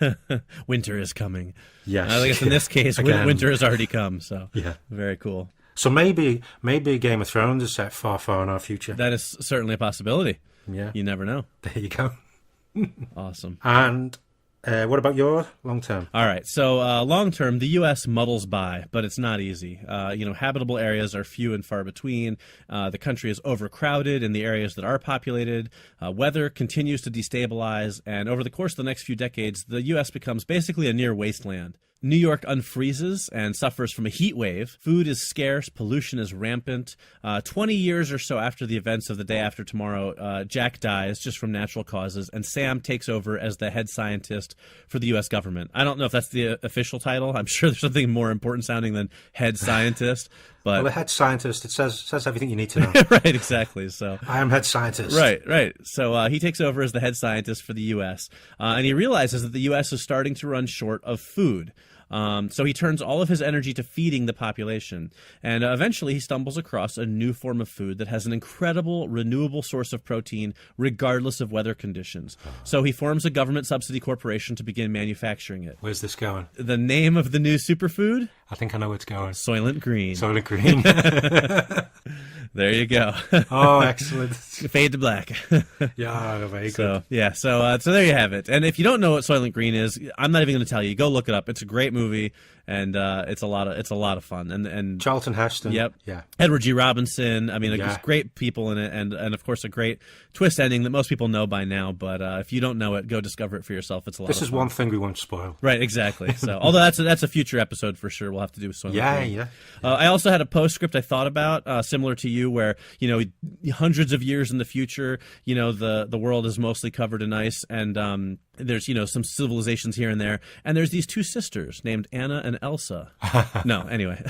Winter is coming. Yes. I guess in this case, winter has already come. So yeah, very cool. So maybe Game of Thrones is set far, far in our future. That is certainly a possibility. Yeah. You never know. There you go. Awesome. And what about your long term? All right. So long term, the U.S. muddles by, but it's not easy. Habitable areas are few and far between. The country is overcrowded in the areas that are populated. Weather continues to destabilize. And over the course of the next few decades, the U.S. becomes basically a near wasteland. New York unfreezes and suffers from a heat wave. Food is scarce. Pollution is rampant. 20 years or so after the events of the day after tomorrow, Jack dies just from natural causes, and Sam takes over as the head scientist for the U.S. government. I don't know if that's the official title. I'm sure there's something more important sounding than head scientist. But well, the head scientist, it says everything you need to know. Right, exactly. So I am head scientist. Right. So he takes over as the head scientist for the U.S., and he realizes that the U.S. is starting to run short of food. So he turns all of his energy to feeding the population. And eventually he stumbles across a new form of food that has an incredible renewable source of protein regardless of weather conditions. So he forms a government subsidy corporation to begin manufacturing it. Where's this going? The name of the new superfood? I think I know where it's going. Soylent Green. Soylent Green. There you go. Oh, excellent. Fade to black. Yeah, very good. So there you have it. And if you don't know what Soylent Green is, I'm not even going to tell you. Go look it up. It's a great movie, and it's a lot of fun. And Charlton Heston. Yep. Yeah. Edward G. Robinson. I mean, there's great people in it, and of course a great twist ending that most people know by now. But if you don't know it, go discover it for yourself. It's a lot. This of is fun. one thing we won't spoil. Right. Exactly. So although that's a future episode for sure. We'll have to do with Soylent Green. Yeah. I also had a postscript I thought about, similar to you, where hundreds of years in the future, the world is mostly covered in ice, and there's some civilizations here and there, and there's these two sisters named Anna and Elsa. No, anyway.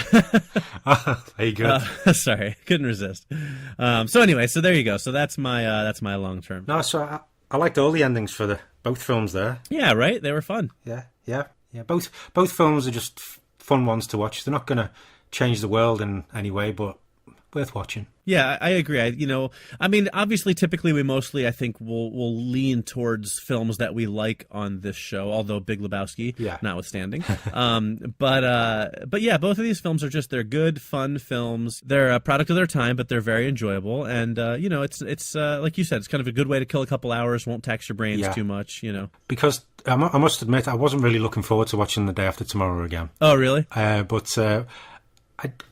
Very good. Sorry, couldn't resist. So there you go. So that's my long term. No, so I liked all the endings for both films there. Yeah, right. They were fun. Yeah. Both films are just fun ones to watch. They're not going to change the world in any way, but worth watching. Yeah, I agree. Obviously, typically we mostly, I think, will lean towards films that we like on this show, although Big Lebowski, notwithstanding. But yeah, both of these films they're good, fun films. They're a product of their time, but they're very enjoyable. And, it's like you said, it's kind of a good way to kill a couple hours, won't tax your brains too much, Because I must admit, I wasn't really looking forward to watching The Day After Tomorrow again. Oh, really? But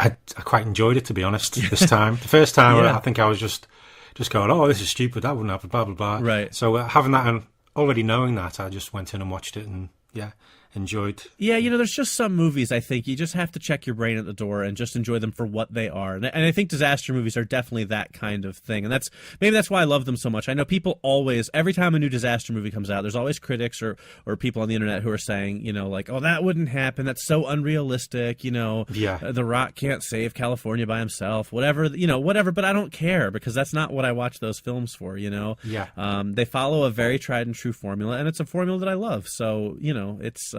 I quite enjoyed it, to be honest, this time. The first time, I think I was just going, oh, this is stupid, that wouldn't happen, blah, blah, blah. Right. So having that and already knowing that, I just went in and watched it and, enjoyed. Yeah, there's just some movies I think you just have to check your brain at the door and just enjoy them for what they are. And I think disaster movies are definitely that kind of thing. And maybe that's why I love them so much. I know people always, every time a new disaster movie comes out, there's always critics or people on the internet who are saying, like, oh, that wouldn't happen. That's so unrealistic. The Rock can't save California by himself, whatever. But I don't care because that's not what I watch those films for, Yeah. They follow a very tried and true formula, and it's a formula that I love. So, it's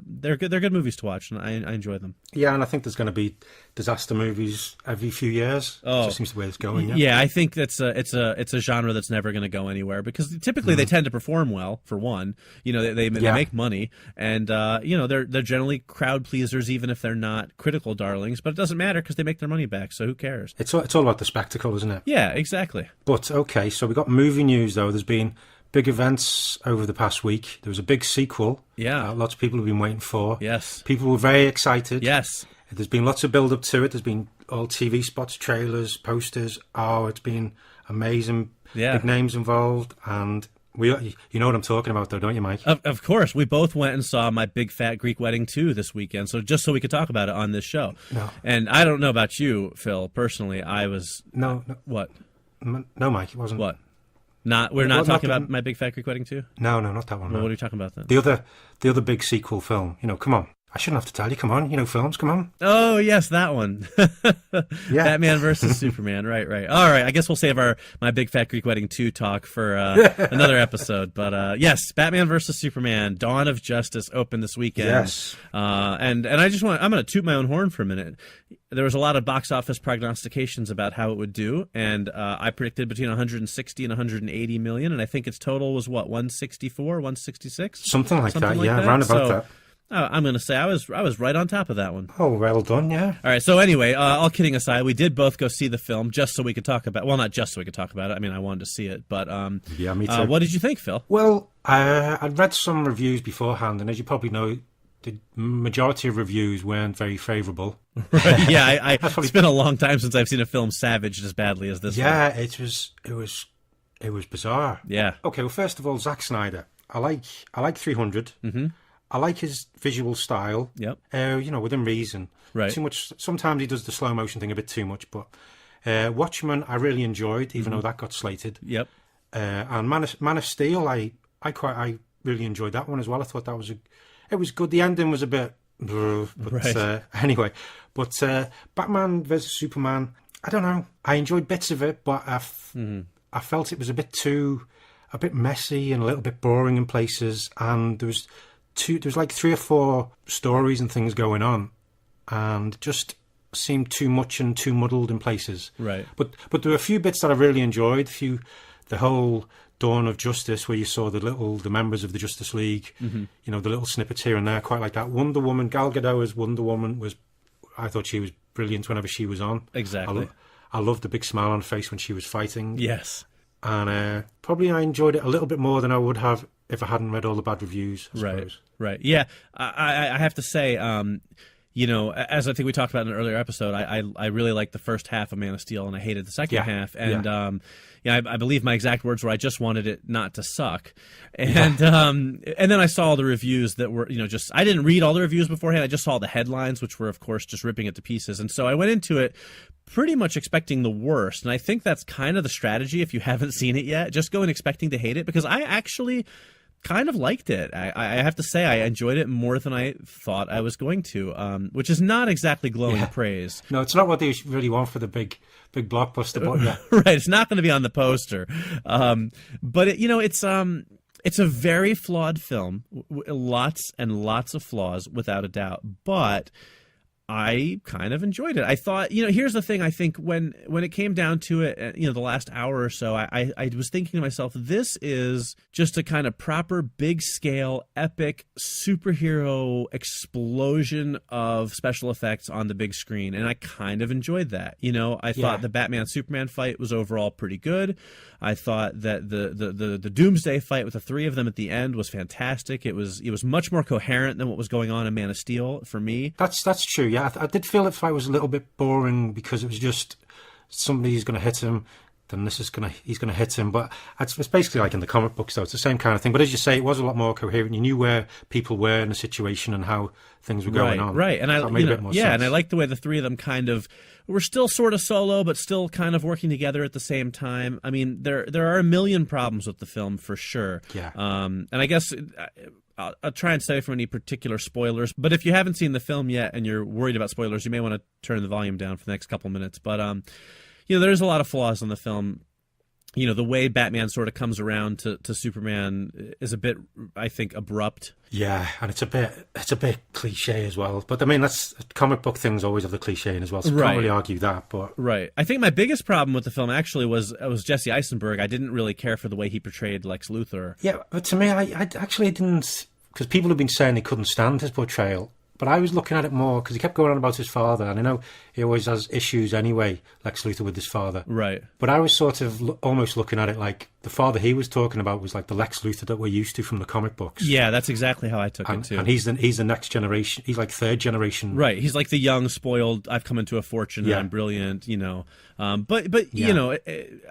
they're good movies to watch, and I enjoy them. Yeah, and I think there's going to be disaster movies every few years. Oh, it just seems the way it's going. Yeah, I think it's a genre that's never going to go anywhere because typically they tend to perform well. For one, they make money, and they're generally crowd pleasers, even if they're not critical darlings. But it doesn't matter because they make their money back. So who cares? It's all about the spectacle, isn't it? Yeah, exactly. But okay, so we got movie news though. There's been big events over the past week. There was a big sequel. Yeah. Lots of people have been waiting for. Yes. People were very excited. Yes. There's been lots of build-up to it. There's been all TV spots, trailers, posters. Oh, it's been amazing. Yeah. Big names involved. And you know what I'm talking about, though, don't you, Mike? Of course. We both went and saw My Big Fat Greek Wedding 2 this weekend, so just so we could talk about it on this show. No. And I don't know about you, Phil. Personally, I was... No. What? No, Mike, it wasn't. What? We're not talking about My Big Fat Greek Wedding 2? No, not that one. Well, no. what are you talking about then? The other big sequel film. Come on. I shouldn't have to tell you. Come on, you know films. Come on. Oh, yes, that one. Yeah. Batman versus Superman. Right. All right. I guess we'll save My Big Fat Greek Wedding 2 talk for another episode. But yes, Batman versus Superman, Dawn of Justice opened this weekend. Yes. And I'm going to toot my own horn for a minute. There was a lot of box office prognostications about how it would do, and I predicted between 160 and 180 million, and I think its total was, 164, 166? Something like that, round about that. I'm going to say I was right on top of that one. Oh, well done, yeah. All right, so anyway, all kidding aside, we did both go see the film just so we could talk about it. Well, not just so we could talk about it. I mean, I wanted to see it, but yeah, me too. What did you think, Phil? Well, I'd read some reviews beforehand, and as you probably know, the majority of reviews weren't very favourable. Right, yeah, it's been a long time since I've seen a film savaged as badly as this one. Yeah, it was bizarre. Yeah. Okay, well, first of all, Zack Snyder. I like 300. Mm-hmm. I like his visual style. Yep. Within reason. Right. Too much. Sometimes he does the slow motion thing a bit too much, but Watchmen I really enjoyed, even though that got slated. Yep. And Man of Steel, I really enjoyed that one as well. I thought it was good. The ending was a bit, but right. Anyway. But Batman versus Superman, I don't know. I enjoyed bits of it, but I felt it was a bit messy and a little bit boring in places, and there was like 3 or 4 stories and things going on, and just seemed too much and too muddled in places. Right. But there were a few bits that I really enjoyed. The whole Dawn of Justice, where you saw the members of the Justice League, the little snippets here and there, quite like that. Wonder Woman, Gal Gadot as Wonder Woman I thought she was brilliant whenever she was on. Exactly. I loved the big smile on her face when she was fighting. Yes. And probably I enjoyed it a little bit more than I would have if I hadn't read all the bad reviews, I suppose. Right. Yeah, I have to say, as I think we talked about in an earlier episode, I really liked the first half of Man of Steel, and I hated the second half. And I believe my exact words were, I just wanted it not to suck. And and then I saw all the reviews that were, I didn't read all the reviews beforehand. I just saw the headlines, which were, of course, just ripping it to pieces. And so I went into it pretty much expecting the worst. And I think that's kind of the strategy if you haven't seen it yet. Just go in expecting to hate it, because I actually kind of liked it. I have to say I enjoyed it more than I thought I was going to, which is not exactly glowing praise. No, it's not what they really want for the big blockbuster. But yeah. Right, it's not going to be on the poster. But it's a very flawed film, lots and lots of flaws, without a doubt. But I kind of enjoyed it. I thought, here's the thing. I think when it came down to it, the last hour or so, I was thinking to myself, this is just a kind of proper, big-scale, epic superhero explosion of special effects on the big screen, and I kind of enjoyed that. I thought the Batman-Superman fight was overall pretty good. I thought that the Doomsday fight with the 3 of them at the end was fantastic. It was much more coherent than what was going on in Man of Steel for me. That's true. Yeah, I did feel the fight was a little bit boring, because it was just somebody's going to hit him, then he's going to hit him. But it's basically like in the comic books, though. It's the same kind of thing. But as you say, it was a lot more coherent. You knew where people were in a situation and how things were going on. Right, and that made a bit more sense. And I liked the way the 3 of them kind of were still sort of solo, but still kind of working together at the same time. I mean, there are a million problems with the film for sure. Yeah. And I guess I'll try and stay from any particular spoilers. But if you haven't seen the film yet and you're worried about spoilers, you may want to turn the volume down for the next couple minutes. But there's a lot of flaws in the film. The way Batman sort of comes around to Superman is a bit, I think, abrupt. Yeah, and it's a bit cliche as well. But I mean, that's comic book things always have the cliche in as well. So I can't really argue that. But right, I think my biggest problem with the film actually was Jesse Eisenberg. I didn't really care for the way he portrayed Lex Luthor. Yeah, but to me, I actually didn't, because people have been saying they couldn't stand his portrayal. But I was looking at it more because he kept going on about his father, and I know he always has issues anyway, Lex Luthor, with his father. Right. But I was sort of almost looking at it like the father he was talking about was like the Lex Luthor that we're used to from the comic books. Yeah, that's exactly how I took it too. And he's the next generation. He's like 3rd generation. Right. He's like the young, spoiled, I've come into a fortune, and I'm brilliant, But yeah.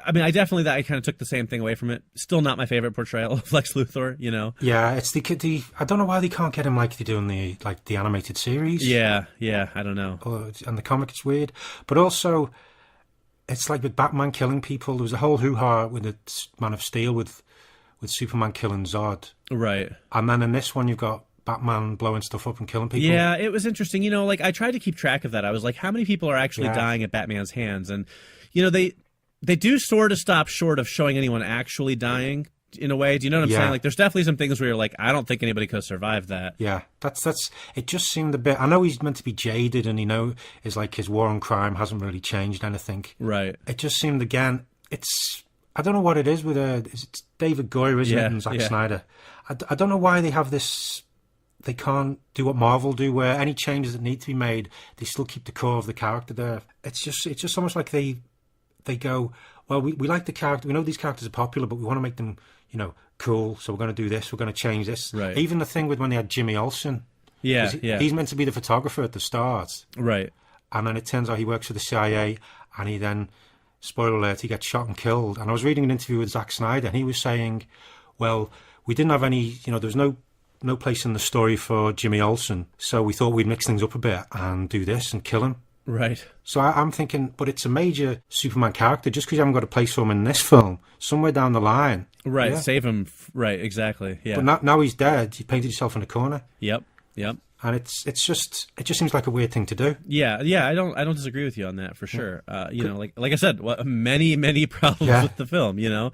I mean, I kind of took the same thing away from it. Still not my favorite portrayal of Lex Luthor, Yeah, it's the I don't know why they can't get him like they do in the animated series. Yeah, I don't know. And the comic, it's weird. But also, it's like with Batman killing people, there was a whole hoo-ha with the Man of Steel with Superman killing Zod. Right. And then in this one, you've got Batman blowing stuff up and killing people. Yeah, it was interesting. You know, like I tried to keep track of that. I was like, how many people are actually dying at Batman's hands? And, you know, they do sort of stop short of showing anyone actually dying in a way. Do you know what I'm saying? Like, there's definitely some things where you're like, I don't think anybody could have survived that. Yeah, that's it just seemed a bit, I know he's meant to be jaded and, you know, is like his war on crime hasn't really changed anything. Right. It just seemed, again, I don't know what it is with it's David Goyer, isn't it, and Zack Snyder. I don't know why they have this, they can't do what Marvel do, where any changes that need to be made, they still keep the core of the character there. It's just almost like they go, well, we like the character, we know these characters are popular, but we want to make them, you know, cool, so we're going to do this, we're going to change this. Right. Even the thing with when they had Jimmy Olsen. Yeah. He's meant to be the photographer at the start. Right. And then it turns out he works for the CIA, and he then, spoiler alert, he gets shot and killed. And I was reading an interview with Zack Snyder, and he was saying, well, we didn't have any, you know, there was no place in the story for Jimmy Olsen, so we thought we'd mix things up a bit and do this and kill him. Right. So I'm thinking, but it's a major Superman character. Just because you haven't got a place for him in this film, somewhere down the line. Right, save him. Right, exactly. Yeah. But now he's dead. You painted yourself in a corner. Yep. And it just seems like a weird thing to do. Yeah. I don't disagree with you on that for sure. You know, like I said, many problems with the film. You know.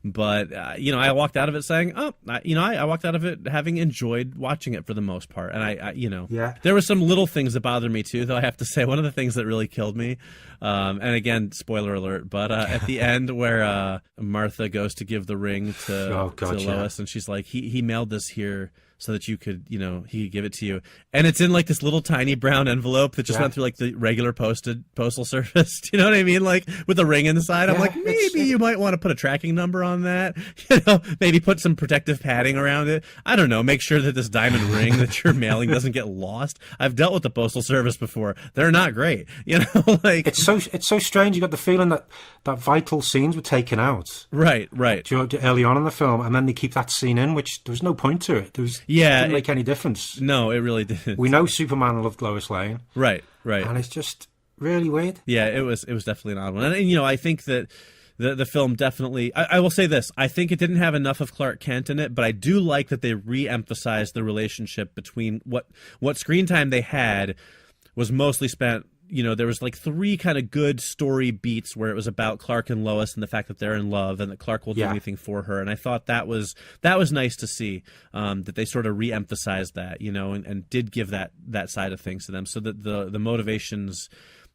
But, you know, I walked out of it saying, I walked out of it having enjoyed watching it for the most part. And you know, there were some little things that bothered me too, though I have to say one of the things that really killed me, and again, spoiler alert, but at the end where Martha goes to give the ring to Lois, and she's like, he mailed this here so that you could, you know, he could give it to you. And it's in like this little tiny brown envelope that just went through like the regular postal service. Do you know what I mean? Like with a ring inside. I'm like, maybe you might want to put a tracking number on that. You know, maybe put some protective padding around it. I don't know. Make sure that this diamond ring that you're mailing doesn't get lost. I've dealt with the postal service before. They're not great. You know, like it's so strange. You got the feeling that vital scenes were taken out. Right. Early on in the film, and then they keep that scene in, which there was no point to it. It didn't make any difference. No, it really didn't. We know Superman loved Lois Lane. Right. And it's just really weird. Yeah, it was definitely an odd one. And you know, I think that the film definitely, I will say this, I think it didn't have enough of Clark Kent in it, but I do like that they re-emphasized the relationship between what screen time they had was mostly spent. You know, there was like 3 kind of good story beats where it was about Clark and Lois and the fact that they're in love and that Clark will do anything for her. And I thought that was nice to see, that they sort of re-emphasized that, you know, and did give that side of things to them, so that the motivations,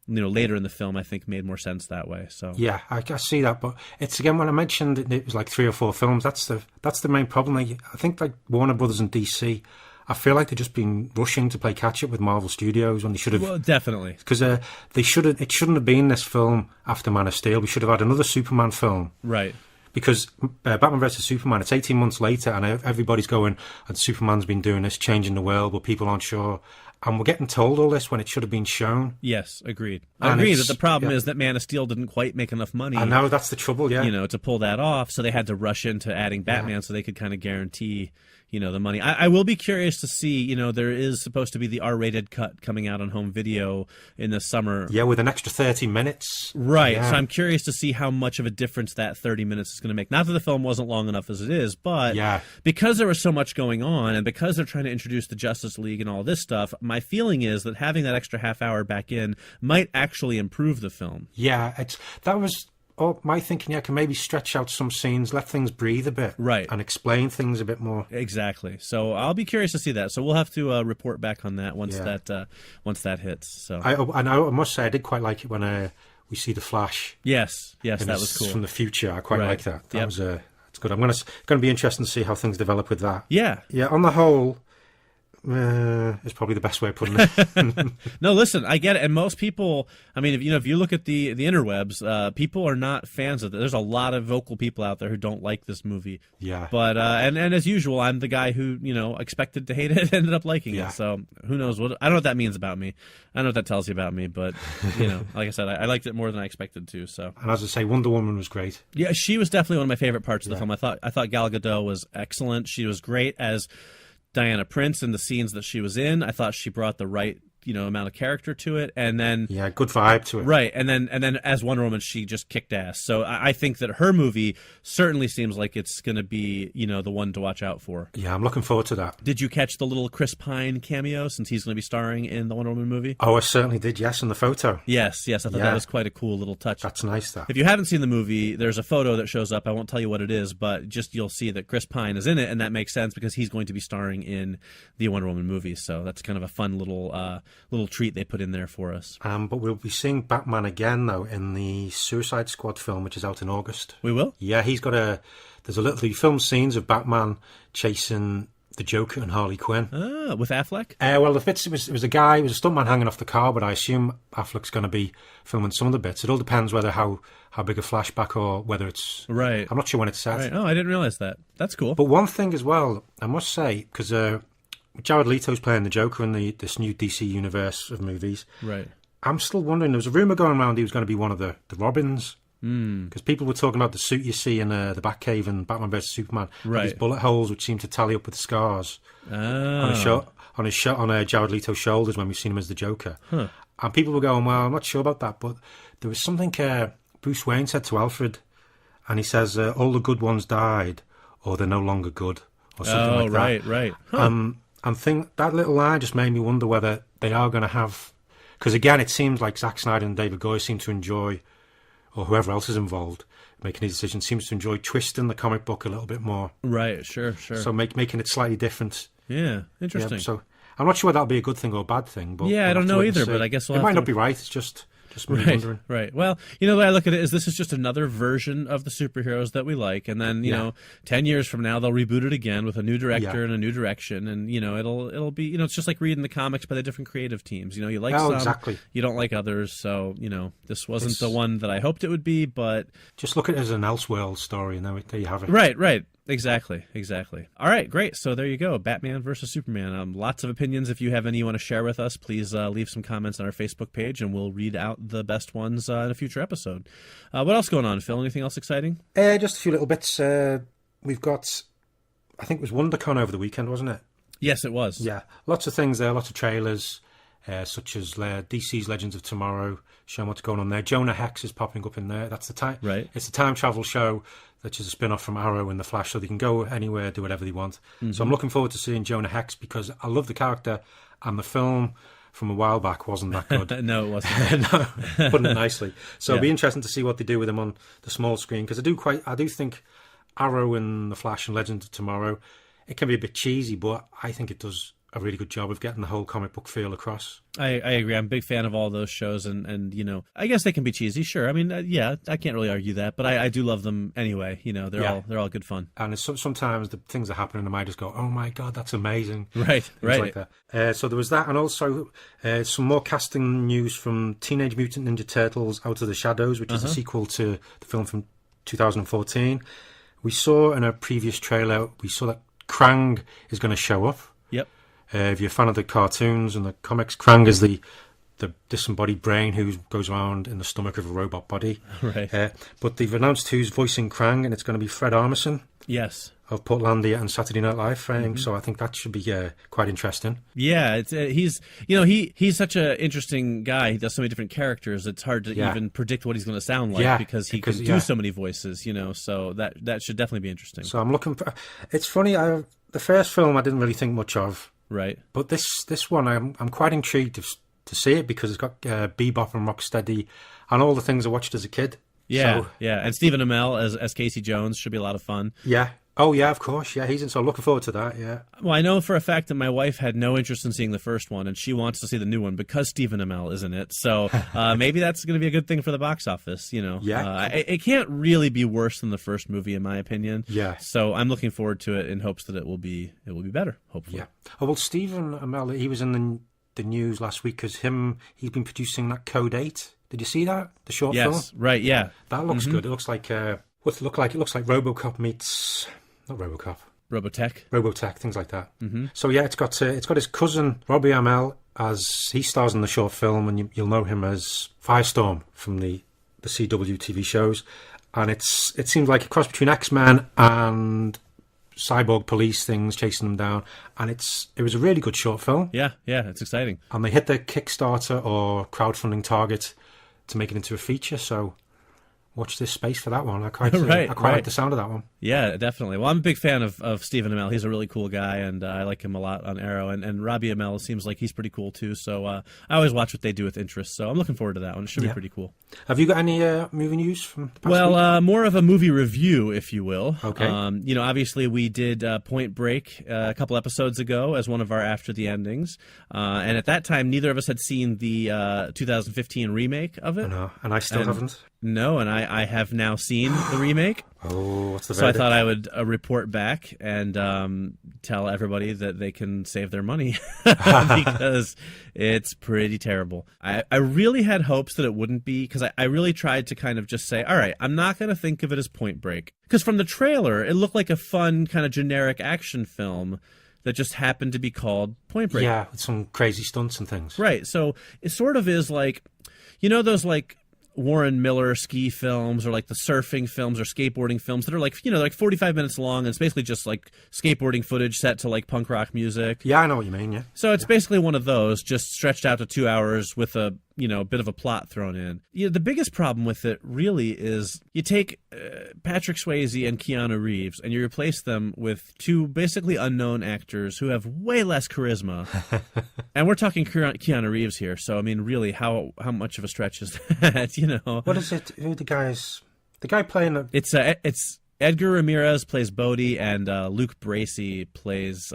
you know, later in the film, I think made more sense that way. So yeah, I see that. But it's, again, when I mentioned it was like 3 or 4 films, that's the main problem. Like, I think like Warner Brothers and DC, I feel like they've just been rushing to play catch up with Marvel Studios when they should have. Well, definitely, because it shouldn't have been this film after Man of Steel. We should have had another Superman film, right? Because Batman vs Superman, it's 18 months later, and everybody's going, and Superman's been doing this, changing the world, but people aren't sure. And we're getting told all this when it should have been shown. Yes, agreed. I agree that the problem is that Man of Steel didn't quite make enough money. I know, that's the trouble, you know, to pull that off. So they had to rush into adding Batman so they could kind of guarantee, you know, the money. I will be curious to see, you know, there is supposed to be the R-rated cut coming out on home video in the summer. Yeah, with an extra 30 minutes. Right. Yeah. So I'm curious to see how much of a difference that 30 minutes is going to make. Not that the film wasn't long enough as it is, but because there was so much going on and because they're trying to introduce the Justice League and all this stuff, my feeling is that having that extra half hour back in might actually improve the film. Yeah, that was my thinking. I can maybe stretch out some scenes, let things breathe a bit, right, and explain things a bit more. Exactly. So I'll be curious to see that. So we'll have to report back on that once that hits. So I must say I did quite like it when we see the Flash. Yes, that was cool. From the future, I quite like that. That was it's good. It's going to be interesting to see how things develop with that. Yeah. On the whole, it's probably the best way of putting it. No, listen, I get it. And most people, I mean, if you look at the interwebs, people are not fans of it. There's a lot of vocal people out there who don't like this movie. Yeah. But and as usual, I'm the guy who, you know, expected to hate it, ended up liking it. So who knows I don't know what that means about me. I don't know what that tells you about me, but you know, like I said, I liked it more than I expected to. So. And as I say, Wonder Woman was great. Yeah, she was definitely one of my favorite parts of the film. I thought Gal Gadot was excellent. She was great as Diana Prince in the scenes that she was in. I thought she brought the right amount of character to it, and then good vibe to it. Right, and then as Wonder Woman, she just kicked ass. So I think that her movie certainly seems like it's going to be, the one to watch out for. Yeah, I'm looking forward to that. Did you catch the little Chris Pine cameo, since he's going to be starring in the Wonder Woman movie? Oh, I certainly did, yes, in the photo. Yes, I thought that was quite a cool little touch. That's nice, that. If you haven't seen the movie, there's a photo that shows up. I won't tell you what it is, but just you'll see that Chris Pine is in it, and that makes sense because he's going to be starring in the Wonder Woman movie. So that's kind of a fun little treat they put in there for us. But we'll be seeing Batman again, though, in the Suicide Squad film, which is out in August. We will? Yeah, he filmed scenes of Batman chasing the Joker and Harley Quinn. With Affleck? Well, the bits, it was a stuntman hanging off the car, but I assume Affleck's going to be filming some of the bits. It all depends whether how big a flashback or whether it's... Right. I'm not sure when it's set. Right. Oh, I didn't realize that. That's cool. But one thing as well, I must say, because Jared Leto's playing the Joker in this new DC universe of movies. Right. I'm still wondering, there was a rumour going around he was going to be one of the Robins. Because people were talking about the suit you see in the Batcave in Batman vs Superman, right? These bullet holes which seem to tally up with scars on Jared Leto's shoulders when we've seen him as the Joker. Huh. And people were going, "Well, I'm not sure about that," but there was something Bruce Wayne said to Alfred, and he says, "All the good ones died, or they're no longer good," or something like that. Right. Huh. And that little line just made me wonder whether they are going to have, because again, it seems like Zack Snyder and David Goyer seem to enjoy, or whoever else is involved making his decision, seems to enjoy twisting the comic book a little bit more. Right, sure. So making it slightly different. Yeah, interesting. Yeah, so I'm not sure whether that'll be a good thing or a bad thing. But I don't know either, but I guess it might not be right. It's just me wondering. Right. Well, the way I look at it is this is just another version of the superheroes that we like, and then 10 years from now they'll reboot it again with a new director and a new direction, and it'll be it's just like reading the comics by the different creative teams. You like some, exactly. You don't like others, so this wasn't the one that I hoped it would be, but just look at it as an Elseworld story, and there you have it. Right. Exactly. All right, great. So there you go, Batman versus Superman. Lots of opinions. If you have any you want to share with us, please leave some comments on our Facebook page, and we'll read out the best ones in a future episode. What else going on, Phil? Anything else exciting? Just a few little bits. We've got, I think it was WonderCon over the weekend, wasn't it? Yes, it was. Yeah, lots of things there, lots of trailers, such as DC's Legends of Tomorrow, showing what's going on there. Jonah Hex is popping up in there. That's the time. Right. It's a time travel show, which is a spin-off from Arrow and The Flash, so they can go anywhere, do whatever they want. Mm-hmm. So I'm looking forward to seeing Jonah Hex, because I love the character, and the film from a while back wasn't that good. No, it wasn't. No, putting it nicely. So it'll be interesting to see what they do with him on the small screen, because I do think Arrow and The Flash and Legends of Tomorrow, it can be a bit cheesy, but I think it does a really good job of getting the whole comic book feel across. I agree. I'm a big fan of all those shows, and I guess they can be cheesy, sure. I mean, I can't really argue that, but I do love them anyway. They're all good fun. And sometimes the things that happen in them, I just go, oh my god, that's amazing. Right. Like that. So there was that, and also some more casting news from Teenage Mutant Ninja Turtles: Out of the Shadows, which is a sequel to the film from 2014. We saw in a previous trailer, that Krang is going to show up. Yep. If you're a fan of the cartoons and the comics, Krang is the disembodied brain who goes around in the stomach of a robot body. Right. But they've announced who's voicing Krang, and it's going to be Fred Armisen. Yes. Of Portlandia and Saturday Night Live fame, so I think that should be quite interesting. Yeah, it's he's such an interesting guy. He does so many different characters. It's hard to even predict what he's going to sound like because he can do so many voices. So that should definitely be interesting. So I'm looking for. It's funny. The first film I didn't really think much of. Right. But this one I'm quite intrigued to see it, because it's got Bebop and Rocksteady and all the things I watched as a kid. Yeah, and Stephen Amell as Casey Jones should be a lot of fun. Yeah. Oh, yeah, of course. Yeah, he's in. So I'm looking forward to that, yeah. Well, I know for a fact that my wife had no interest in seeing the first one, and she wants to see the new one because Stephen Amell is in it. So maybe that's going to be a good thing for the box office, Yeah. It can't really be worse than the first movie, in my opinion. Yeah. So I'm looking forward to it in hopes that it will be better, hopefully. Yeah. Oh, well, Stephen Amell, he was in the news last week because he's been producing that Code 8. Did you see that? The short film? Yes, right, yeah. That looks good. It looks like, what's it look like? It looks like RoboCop meets... Not RoboCop. Robotech, things like that. Mm-hmm. So yeah, it's got his cousin Robbie Amell as he stars in the short film, and you'll know him as Firestorm from the CW TV shows. And it seems like a cross between X-Men and cyborg police things chasing them down, and it was a really good short film. Yeah, it's exciting. And they hit their Kickstarter or crowdfunding target to make it into a feature, so watch this space for that one. I quite like the sound of that one. Yeah, definitely. Well, I'm a big fan of Stephen Amell. He's a really cool guy, and I like him a lot on Arrow. And Robbie Amell seems like he's pretty cool, too. So I always watch what they do with interest. So I'm looking forward to that one. It should be pretty cool. Have you got any movie news from the past week? More of a movie review, if you will. Okay. Obviously we did Point Break a couple episodes ago as one of our After the Endings. And at that time, neither of us had seen the 2015 remake of it. No, and I still haven't. No, and I have now seen the remake. Oh, what's the verdict? So I thought I would report back and tell everybody that they can save their money because it's pretty terrible. I really had hopes that it wouldn't be, because I really tried to kind of just say, all right, I'm not going to think of it as Point Break. Because from the trailer, it looked like a fun kind of generic action film that just happened to be called Point Break. Yeah, with some crazy stunts and things. Right, so it sort of is like, those like Warren Miller ski films, or like the surfing films or skateboarding films that are like, like 45 minutes long, and it's basically just like skateboarding footage set to like punk rock music. Yeah, I know what you mean, yeah. So it's basically one of those, just stretched out to 2 hours with a bit of a plot thrown in. The biggest problem with it really is you take Patrick Swayze and Keanu Reeves and you replace them with two basically unknown actors who have way less charisma. And we're talking Keanu Reeves here, so I mean, really, how much of a stretch is that? What is it? Who the guy playing it? It's Edgar Ramirez plays Bodhi, and Luke Bracey plays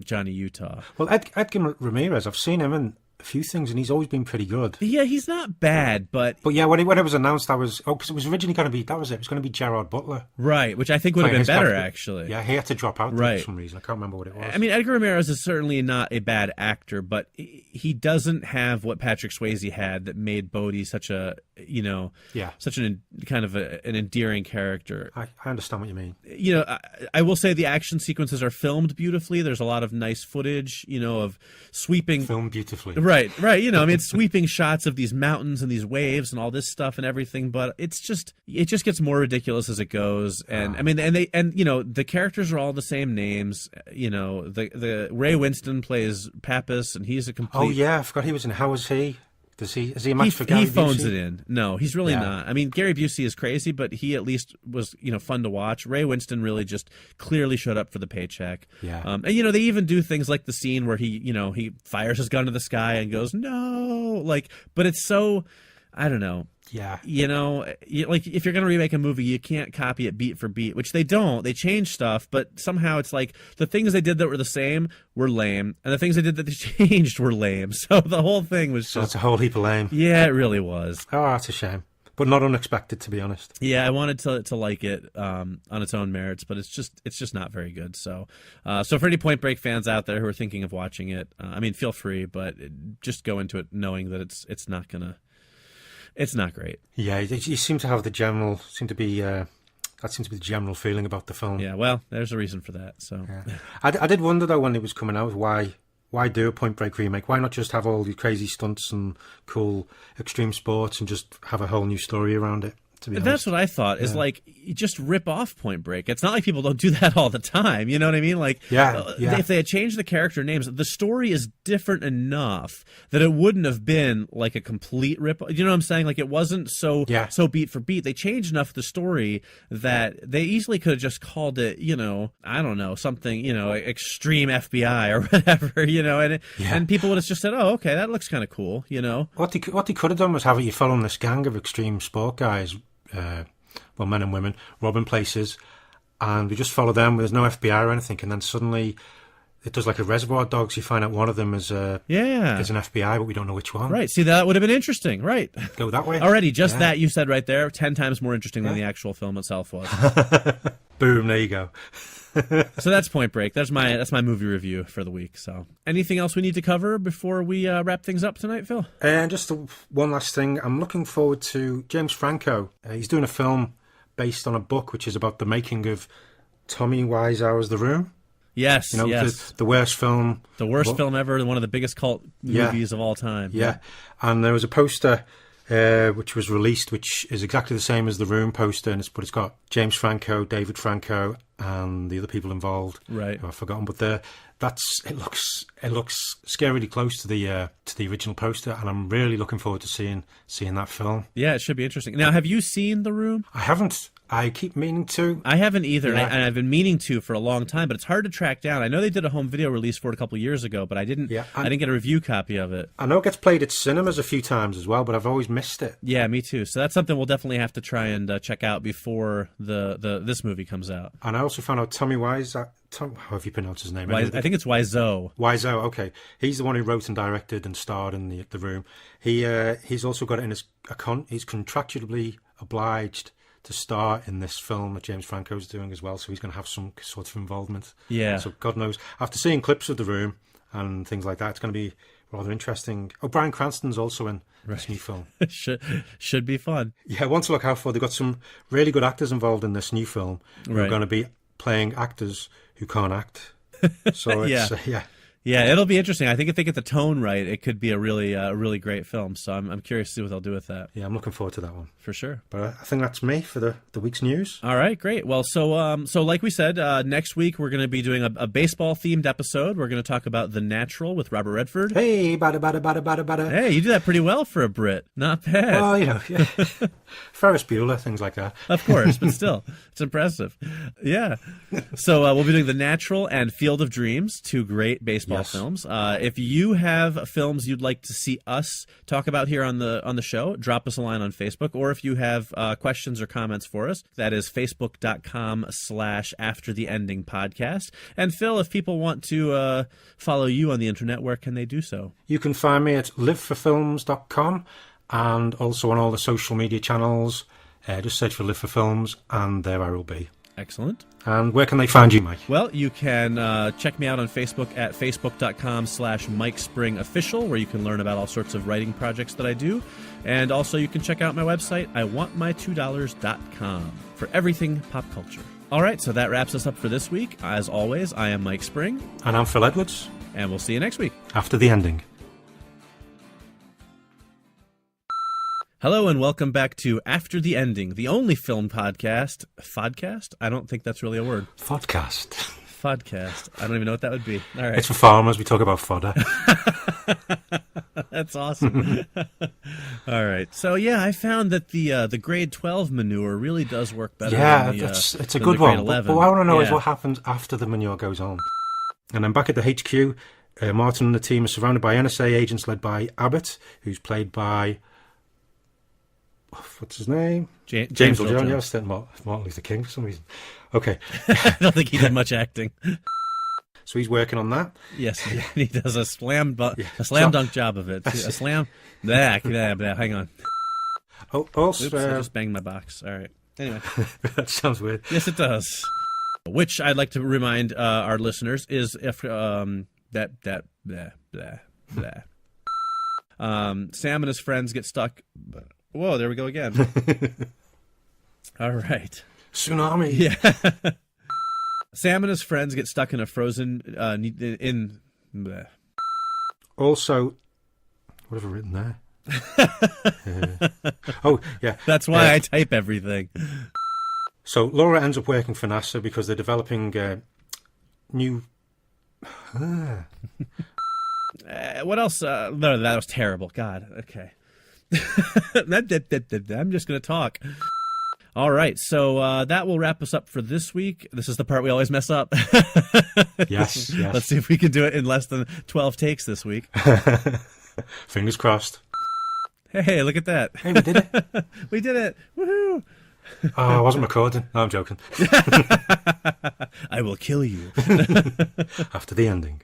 Johnny Utah. Well, Edgar Ramirez, I've seen him in a few things, and he's always been pretty good. Yeah, he's not bad, but yeah, when it was announced, because it was originally going to be, it was going to be Gerard Butler, right? Which I think would have been better, actually. Yeah, he had to drop out for some reason. I can't remember what it was. I mean, Edgar Ramirez is certainly not a bad actor, but he doesn't have what Patrick Swayze had that made Bodhi such a such an kind of an endearing character. I understand what you mean. I will say the action sequences are filmed beautifully. There's a lot of nice footage, of sweeping. Filmed beautifully. Right. It's sweeping shots of these mountains and these waves and all this stuff and everything, but it just gets more ridiculous as it goes. And I mean, the characters are all the same names. The Ray Winston plays Pappas, and he's a complete. Oh yeah, I forgot he was in. How was he? Is he a match for Gary Busey? He phones it in. No, he's really not. I mean, Gary Busey is crazy, but he at least was, fun to watch. Ray Winston really just clearly showed up for the paycheck. Yeah. And, they even do things like the scene where he fires his gun to the sky and goes, no, but it's so, I don't know. Yeah. If you're going to remake a movie, you can't copy it beat for beat, which they don't. They change stuff, but somehow it's like the things they did that were the same were lame, and the things they did that they changed were lame. So the whole thing was it's a whole heap of lame. Yeah, it really was. Oh, that's a shame. But not unexpected, to be honest. Yeah, I wanted to like it on its own merits, but it's just not very good. So for any Point Break fans out there who are thinking of watching it, feel free, but just go into it knowing that it's not gonna. It's not great. Yeah, you seem to have the general the general feeling about the film. Yeah, well, there's a reason for that. So yeah. I did wonder though when it was coming out, why do a Point Break remake? Why not just have all these crazy stunts and cool extreme sports and just have a whole new story around it? That's what I thought. Is like you just rip off Point Break. It's not like people don't do that all the time. You know what I mean? Like, if they had changed the character names, the story is different enough that it wouldn't have been like a complete rip. You know what I'm saying? Like it wasn't so beat for beat. They changed enough the story that they easily could have just called it, I don't know, something, extreme FBI or whatever, and people would have just said, oh, okay, that looks kind of cool, What they could have done was have you following this gang of extreme sport guys. Men and women robbing places, and we just follow them. There's no FBI or anything, and then suddenly it does like a Reservoir Dogs. You find out one of them is an FBI, but we don't know which one. Right. See, that would have been interesting. Right. Go that way. Already, just that you said right there, 10 times more interesting than the actual film itself was. Boom! There you go. So that's Point Break. That's my movie review for the week. So, anything else we need to cover before we wrap things up tonight, Phil? And just one last thing. I'm looking forward to James Franco. He's doing a film based on a book which is about the making of Tommy Wiseau's The Room. Yes, the worst film. The worst film ever, one of the biggest cult movies of all time. Yeah. And there was a poster which was released, which is exactly the same as the Room poster, but it's got James Franco, David Franco, and the other people involved. Right. Who I've forgotten, but it looks scarily close to the original poster, and I'm really looking forward to seeing that film. Yeah, it should be interesting. Now, have you seen The Room? I haven't. I keep meaning to. I haven't either, Yeah. and I've been meaning to for a long time, but it's hard to track down. I know they did a home video release for it a couple of years ago, but I didn't get a review copy of it. I know it gets played at cinemas a few times as well, but I've always missed it. Yeah, me too. So that's something we'll definitely have to try and check out before this movie comes out. And I also found out Tommy Wiseau. How have you pronounced his name? I think it's Wiseau. Wiseau, okay. He's the one who wrote and directed and starred in the Room. He's also got it in his he's contractually obliged to star in this film that James Franco's doing as well, so he's going to have some sort of involvement. Yeah. So God knows. After seeing clips of The Room and things like that, it's going to be rather interesting. Oh, Bryan Cranston's also in this new film. should be fun. Yeah, one to look out for. They've got some really good actors involved in this new film who are going to be playing actors who can't act. So it's, Yeah, it'll be interesting. I think if they get the tone right, it could be a really great film. So I'm curious to see what they'll do with that. Yeah, I'm looking forward to that one. For sure. But I think that's me for the week's news. All right, great. Well, so like we said, next week we're going to be doing a baseball-themed episode. We're going to talk about The Natural with Robert Redford. Hey, bada. Hey, you do that pretty well for a Brit. Not bad. Well, yeah. Ferris Bueller, things like that. Of course, but still, it's impressive. Yeah. So we'll be doing The Natural and Field of Dreams, two great baseball films. If you have films you'd like to see us talk about here on the show, drop us a line on Facebook, or if you have questions or comments for us, that is facebook.com/aftertheendingpodcast. And Phil, if people want to follow you on the internet, where can they do so? You can find me at liveforfilms.com and also on all the social media channels. Just search for Live for Films and there I will be. Excellent. And where can they find you, Mike? Well, you can check me out on Facebook at facebook.com/MikeSpringOfficial, where you can learn about all sorts of writing projects that I do. And also you can check out my website, iwantmy2dollars.com, for everything pop culture. All right, so that wraps us up for this week. As always, I am Mike Spring. And I'm Phil Edwards. And we'll see you next week. After the ending. Hello and welcome back to After the Ending, the only film podcast. Fodcast? I don't think that's really a word. Fodcast. Fodcast. I don't even know what that would be. All right. It's for farmers. We talk about fodder. That's awesome. All right. So, yeah, I found that the grade 12 manure really does work better than the it's a good one. But what I want to know is what happens after the manure goes on. And I'm back at the HQ. Martin and the team are surrounded by NSA agents led by Abbott, who's played by... What's his name? James Earl Jones. Yeah, I was thinking Martin Luther King for some reason. Okay. I don't think he did much acting. So he's working on that. Yes, he does a slam dunk job of it. A slam. Hang on. Oh, also, oops, I just banged my box. All right. Anyway. That sounds weird. Yes, it does. Which I'd like to remind our listeners is if Sam and his friends get stuck. Whoa, there we go again. All right. Tsunami. Yeah. Sam and his friends get stuck in a frozen... Also, what have I written there? Oh, yeah. That's why I type everything. So Laura ends up working for NASA because they're developing new... What else? No, that was terrible. God, okay. I'm just going to talk. All right, so that will wrap us up for this week. This is the part we always mess up. Yes. Let's see if we can do it in less than 12 takes this week. Fingers crossed. Hey, look at that. Hey, we did it. We did it. Woohoo. Oh, I wasn't recording. No, I'm joking. I will kill you. After the ending.